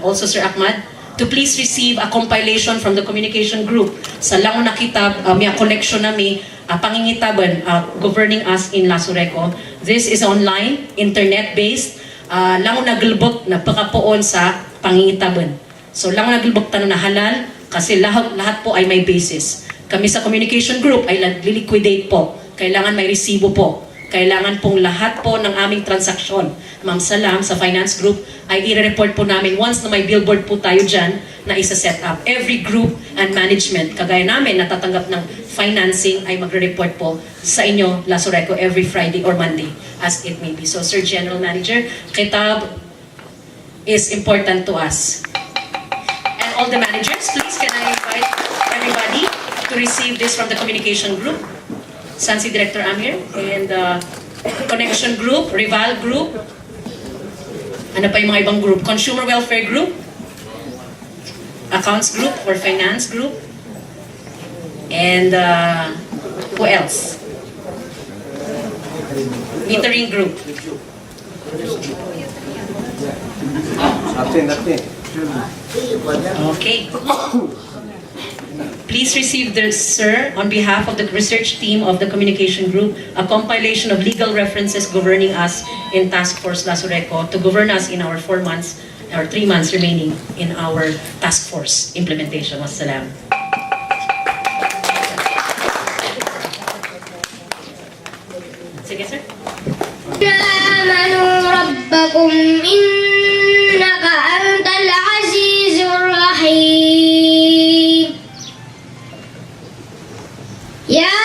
also Sir Ahmad, to please receive a compilation from the communication group sa lango na kitab, may collection na may pangingitaban governing us in LASURECO. This is online, internet-based, lango na gilbot na pakapoon sa pangingitaban. So lango na gilbot tanong na halal kasi lahat po ay may basis. Kami sa communication group ay liquidate po. Kailangan may resibo po. Kailangan pong lahat po ng aming transaksyon, Ma'am Salam, sa finance group, ay i-report po namin once na may billboard po tayo dyan na isa-set up. Every group and management, kagaya namin, natatanggap ng financing, ay magre-report po sa inyo, LASURECO, every Friday or Monday, as it may be. So, Sir General Manager, kitab is important to us. all the managers, please can I invite everybody to receive this from the communication group? Sansi Director Amir, and Connection Group, Rival Group, ano pa yung mga ibang group? Consumer Welfare Group, Accounts Group or Finance Group, and who else? Metering Group. Okay. Please receive this, sir, on behalf of the research team of the communication group, a compilation of legal references governing us in Task Force LASURECO to govern us in our 4 months or 3 months remaining in our task force implementation. Wassalam. Sige, sir. آمنوا ربكم إنك أنت العزيز الرحيم يا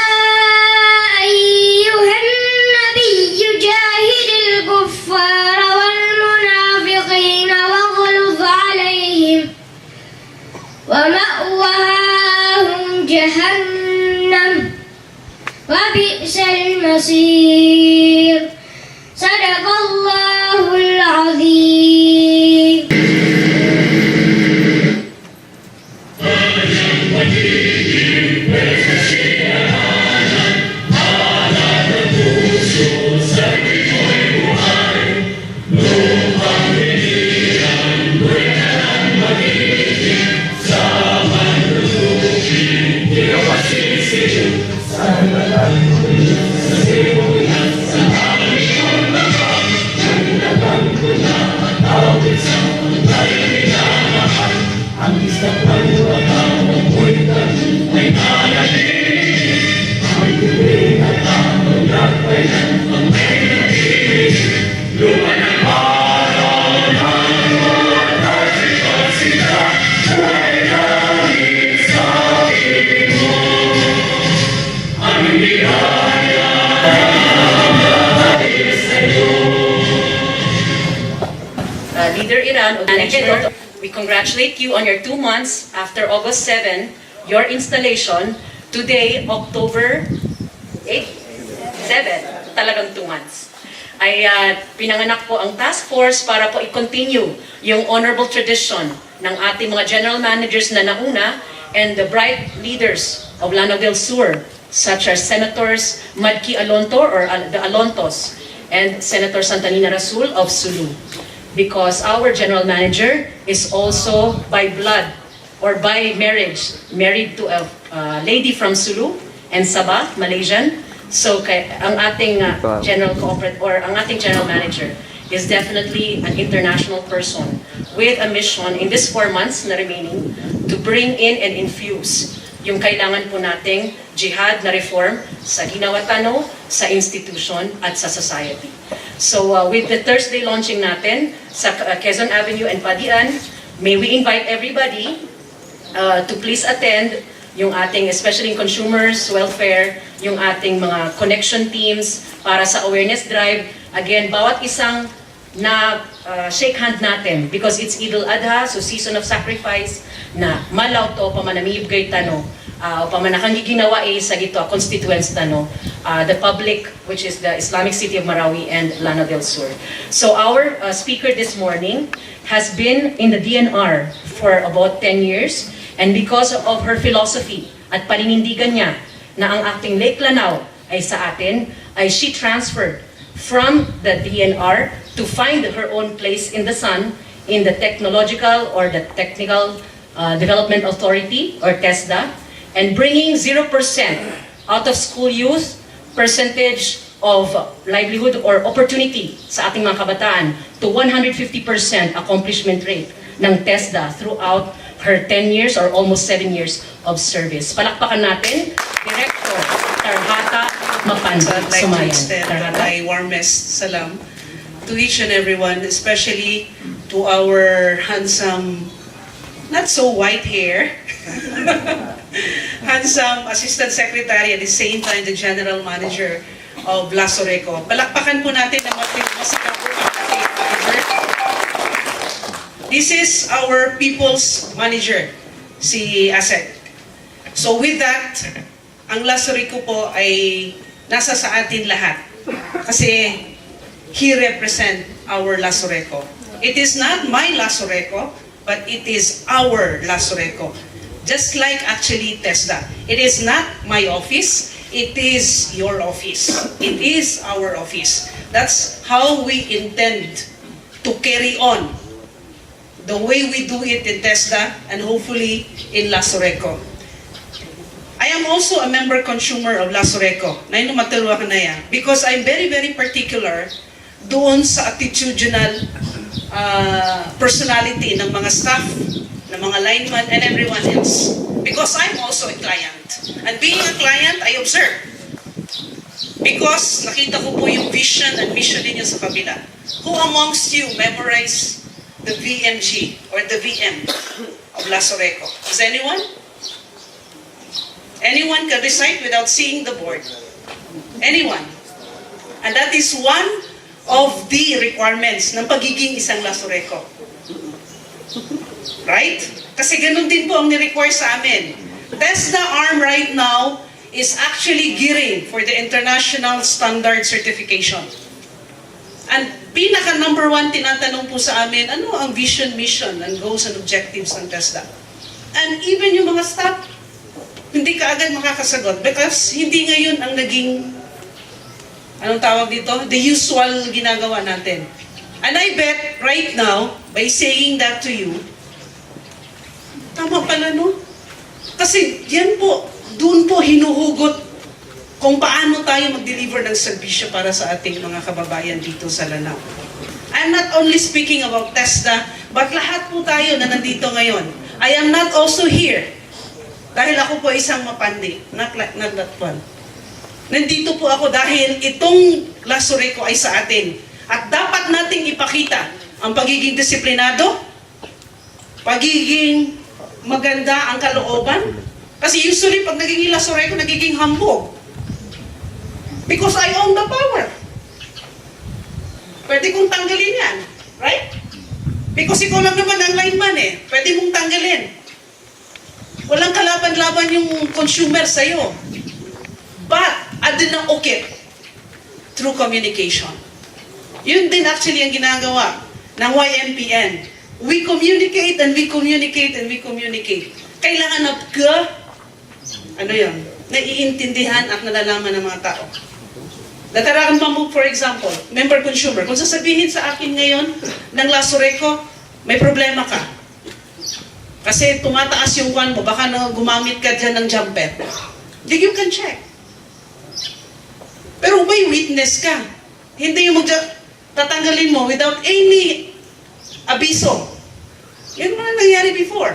أيها النبي جاهد الكفار والمنافقين واغلظ عليهم ومأواهم جهنم وبئس المصير صدق الله العظيم Leader Iran, manager, we congratulate you on your 2 months after August 7, your installation. Today, October 8, 7, talagang 2 months. Ay pinanganak po ang task force para po i-continue yung honorable tradition ng ating mga general managers na nauna and the bright leaders of Lanao del Sur, such as Senators Madki Alonto or the Alontos and Senator Santanina Rasul of Sulu. Because our general manager is also by blood or by marriage married to a lady from Sulu and Sabah, Malaysian. So ang ating general corporate or ang ating general manager is definitely an international person with a mission in these 4 months na remaining to bring in and infuse yung kailangan po nating jihad na reform sa ginawatano, sa institution at sa society. So with the Thursday launching natin sa Quezon Avenue and Padian, may we invite everybody to please attend yung ating, especially in consumers, welfare, yung ating mga connection teams para sa awareness drive. Again, bawat isang na shake hand natin because it's Eid al-Adha, so season of sacrifice na malaw to pamanamib kay tano. Pamanakang ginawa sa gito constituents tano, the public, which is the Islamic city of Marawi and Lanao del Sur. So our speaker this morning has been in the DNR for about 10 years, and because of her philosophy at paninindigan niya na ang ating Lake Lanao ay sa atin, ay she transferred from the DNR to find her own place in the sun in the technological or the technical development authority or TESDA, and bringing 0% out of school youth percentage of livelihood or opportunity sa ating mga kabataan to 150% accomplishment rate ng TESDA throughout her 10 years or almost 7 years of service. Palakpakan natin, Director Tarhata Mapandi. I'd like to extend my warmest salam to each and everyone, especially to our handsome, not so white hair, handsome Assistant Secretary at the same time the General Manager of LASURECO. Palakpakan po natin ang masikap po ang ating manager. This is our people's manager, si ASEC. So with that, ang LASURECO po ay nasa sa atin lahat. Kasi he represent our LASURECO. It is not my LASURECO, but it is our LASURECO. Just like actually TESDA. It is not my office, it is your office. It is our office. That's how we intend to carry on the way we do it in TESDA and hopefully in LASURECO. I am also a member consumer of LASURECO. Na inumatulwa ka na yan. Because I'm very, very particular doon sa attitudinal personality ng mga staff, ng mga lineman, and everyone else. Because I'm also a client. And being a client, I observe. Because nakita ko po yung vision and mission ninyo sa kabila. Who amongst you memorize the VMG or the VM of LASURECO? Is anyone? Anyone can recite without seeing the board? Anyone? And that is one of the requirements ng pagiging isang LASURECO. Right? Kasi ganun din po ang ni-require sa amin. TESDA arm right now is actually gearing for the international standard certification. And pinaka number one tinatanong po sa amin, ano ang vision, mission, and goals and objectives ng TESDA? And even yung mga staff, hindi ka agad makakasagot because hindi ngayon ang naging, anong tawag dito? The usual ginagawa natin. And I bet right now, by saying that to you, tama pala no? Kasi yan po, doon po hinuhugot kung paano tayo mag-deliver ng serbisyo para sa ating mga kababayan dito sa Lanao. I'm not only speaking about TESDA, but lahat po tayo na nandito ngayon. I am not also here dahil ako po isang Mapandi, not that one. Nandito po ako dahil itong LASURECO ay sa atin. At dapat nating ipakita ang pagiging disiplinado, pagiging maganda ang kalooban. Kasi usually pag nagiging LASURECO, nagiging hambog. Because I own the power. Pwede kong tanggalin yan. Right? Because ikaw lang naman ang lineman eh. Pwede mong tanggalin. Walang kalaban-laban yung consumer sa'yo. But, adin na ukit through communication. Yun din actually ang ginagawa ng YMPN. We communicate and we communicate and we communicate. Kailangan na naiintindihan at nalalaman ng mga tao. Datarakan Bamboo, for example, member consumer, kung sasabihin sa akin ngayon ng LASURECO, may problema ka. Kasi tumataas yung kwan mo, baka na gumamit ka dyan ng jumper. Then you can check. Pero may witness ka. Hindi yung tatanggalin mo without any abiso. Yun mga nangyari before.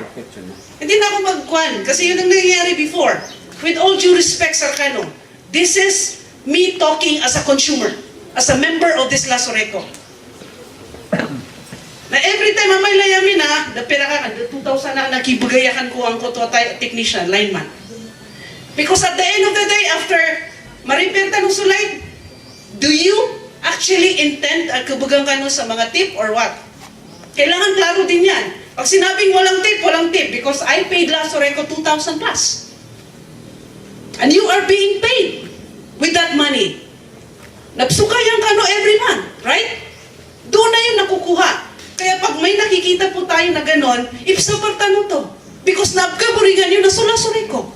Hindi na ako magkwan kasi yun ang nangyari before. With all due respect, Sarkano, this is me talking as a consumer, as a member of this LASURECO. Na every time may layamin na, pera ka, 2,000 na nakibagayakan ko ang technician, lineman. Because at the end of the day, after ma-repair tanong sulay, do you actually intend at kabagang ka sa mga tip or what? Kailangan klaro din yan. Pag sinabing walang tip, because I paid LASURECO 2,000 plus. And you are being paid with that money. Nagsukayan ka every month, right? Doon na yung nakukuha. Kaya pag may nakikita po tayo na ganon, ipsapartano to. Because naapkaburingan yun na sa LASURECO.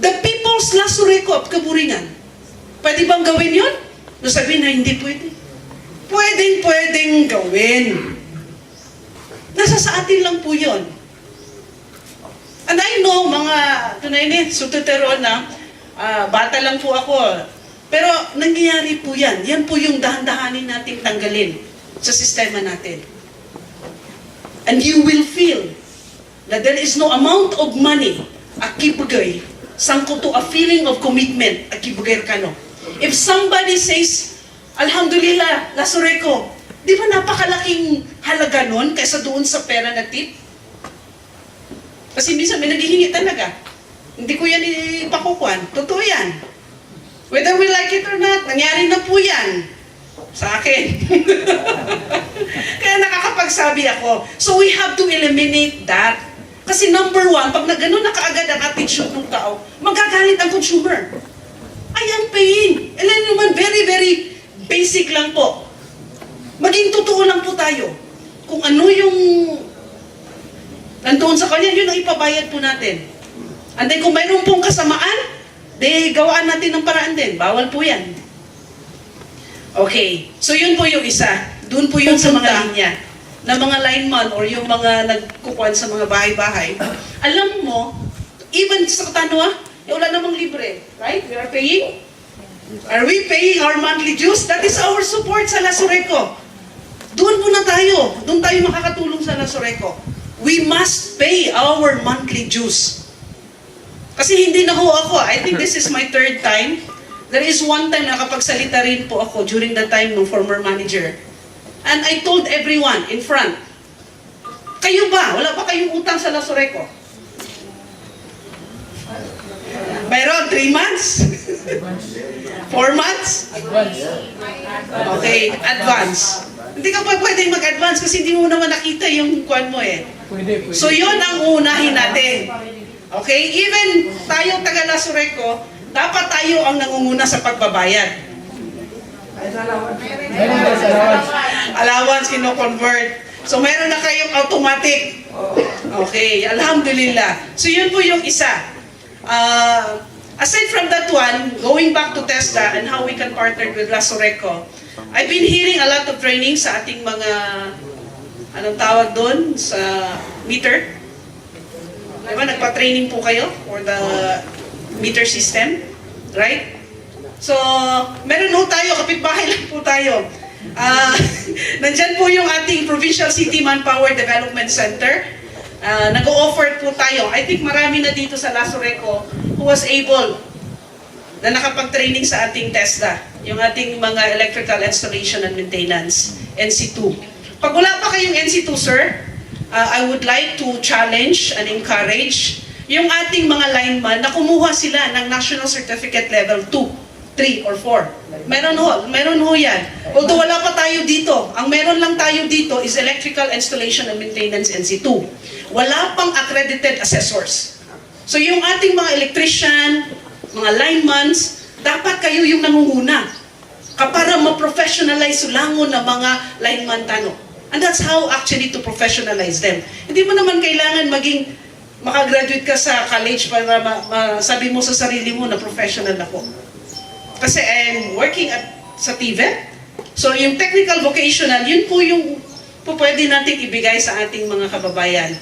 The people's LASURECO apkaburingan. Pwede bang gawin yun? No sabihin na hindi pwede. Pwedeng gawin. Nasa sa atin lang po yun. And I know, mga tunayin sututero na, bata lang po ako. Pero nangyayari po yan. Yan po yung dahan-dahanin nating tanggalin sa sistema natin. And you will feel that there is no amount of money akibagay sangko to a feeling of commitment akibagay ka no. If somebody says, Alhamdulillah, LASURECO, di ba napakalaking halaga nun kaysa doon sa pera na tip? Kasi minsan may naghihingi talaga. Hindi ko yan ipakukuan. Totoo yan. Whether we like it or not, nangyari na po yan. Sa akin. Kaya nakakapagsabi ako. So we have to eliminate that. Kasi number one, pag ganun na kaagad ang attitude ng tao, magagalit ang consumer. I am paying. Alam naman, very, very basic lang po. Maging totoo lang po tayo. Kung ano yung nandoon sa kanya, yun ang ipabayad po natin. And then kung mayroon pong kasamaan, gawaan natin ng paraan din. Bawal po yan. Okay. So yun po yung isa. Doon po yun sa mga linya na mga lineman or yung mga nagkukuhan sa mga bahay-bahay. Alam mo, even sa Katanwa, wala namang libre. Right? We are paying. Are we paying our monthly dues? That is our support sa LASURECO. Doon muna tayo. Doon tayo makakatulong sa LASURECO. We must pay our monthly dues. Kasi hindi na ho ako. I think this is my third time. There is one time na nakapagsalita rin po ako during the time ng former manager. And I told everyone in front, kayo ba? Wala ba kayong utang sa LASURECO? Mayroon 3 months? 4 months? Okay, advance. Hindi ka pa pwedeng mag-advance kasi hindi mo naman nakita yung kwan mo eh. So yun ang unahin natin. Okay? Even tayong taga LASURECO, dapat tayo ang nangunguna sa pagbabayad. Allowance, kino-convert. So meron na kayong automatic. Okay, alhamdulillah. So yun po yung isa. Aside from that one, going back to TESDA and how we can partner with LASURECO, I've been hearing a lot of training sa ating mga, anong tawag doon, sa meter. Diba, nagpa-training po kayo for the meter system, right? So, meron po tayo, kapitbahay lang po tayo. Nandyan po yung ating Provincial City Manpower Development Center. Nag-o-offer po tayo. I think marami na dito sa LASURECO who was able na nakapag-training sa ating TESDA, yung ating mga electrical installation and maintenance, NC2. Pag wala pa kayong NC2, sir, I would like to challenge and encourage yung ating mga lineman na kumuha sila ng National Certificate Level 2. 3 or 4. Meron ho yan. Although wala pa tayo dito. Ang meron lang tayo dito is Electrical Installation and Maintenance NC2. Wala pang accredited assessors. So yung ating mga electrician, mga linemans, dapat kayo yung nangunguna para ma-professionalize sulangon ng mga lineman tano. And that's how actually to professionalize them. Hindi mo naman kailangan maging makagraduate ka sa college para sabi mo sa sarili mo na professional ako. Kasi I'm working sa TVET. So yung technical vocational, yun po yung pwede nating ibigay sa ating mga kababayan.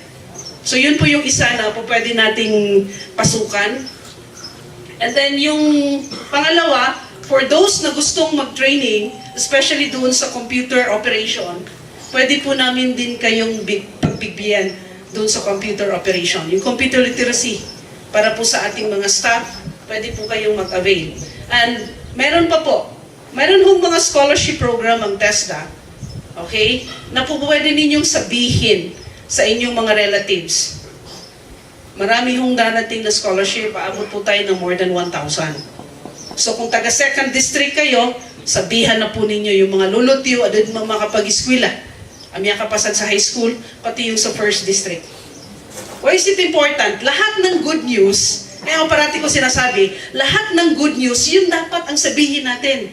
So yun po yung isa na pwede nating pasukan. And then yung pangalawa, for those na gustong mag-training, especially doon sa computer operation, pwede po namin din kayong pagbigyan doon sa computer operation. Yung computer literacy, para po sa ating mga staff, pwede po kayong mag-avail. And meron pa po, meron hong mga scholarship program ang TESDA, okay, na po pwede ninyong sabihin sa inyong mga relatives. Marami hong darating na scholarship, paabot po tayo ng more than 1,000. So kung taga 2nd district kayo, sabihan na po ninyo yung mga lulutiw at mga makapag-eskwela. Amya kapasan sa high school, pati yung sa 1st district. Why is it important? Lahat ng good news, kaya parati ko sinasabi, lahat ng good news, yun dapat ang sabihin natin.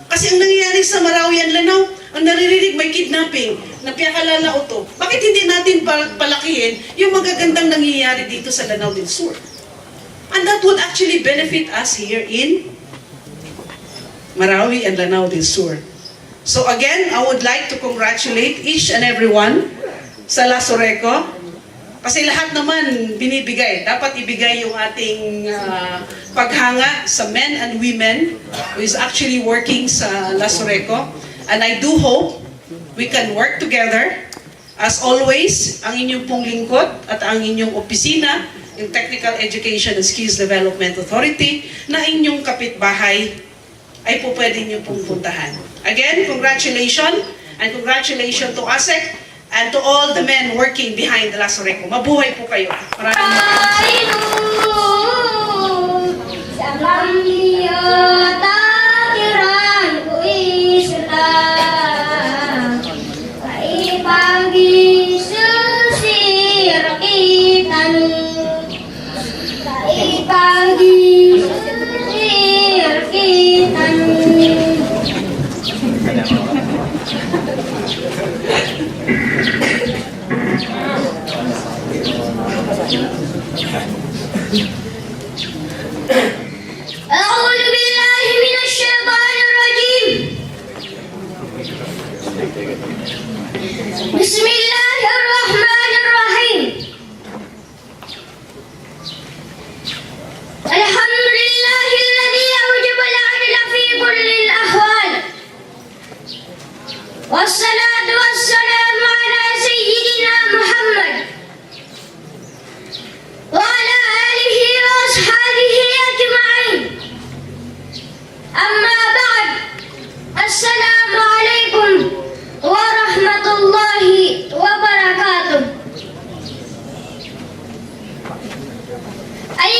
Kasi ang nangyayari sa Marawi and Lanao, ang naririnig may kidnapping, napiakalala to. Bakit hindi natin palakihin yung magagandang nangyayari dito sa Lanao del Sur? And that would actually benefit us here in Marawi and Lanao del Sur. So again, I would like to congratulate each and everyone sa LASURECO. Kasi lahat naman binibigay. Dapat ibigay yung ating paghanga sa men and women who is actually working sa LASURECO. And I do hope we can work together. As always, ang inyong pong lingkod at ang inyong opisina, yung Technical Education and Skills Development Authority, na inyong kapitbahay ay po pwede nyo pong puntahan. Again, congratulations and congratulations to ASEC and to all the men working behind the LASURECO. Mabuhay po kayo. Maraming Ay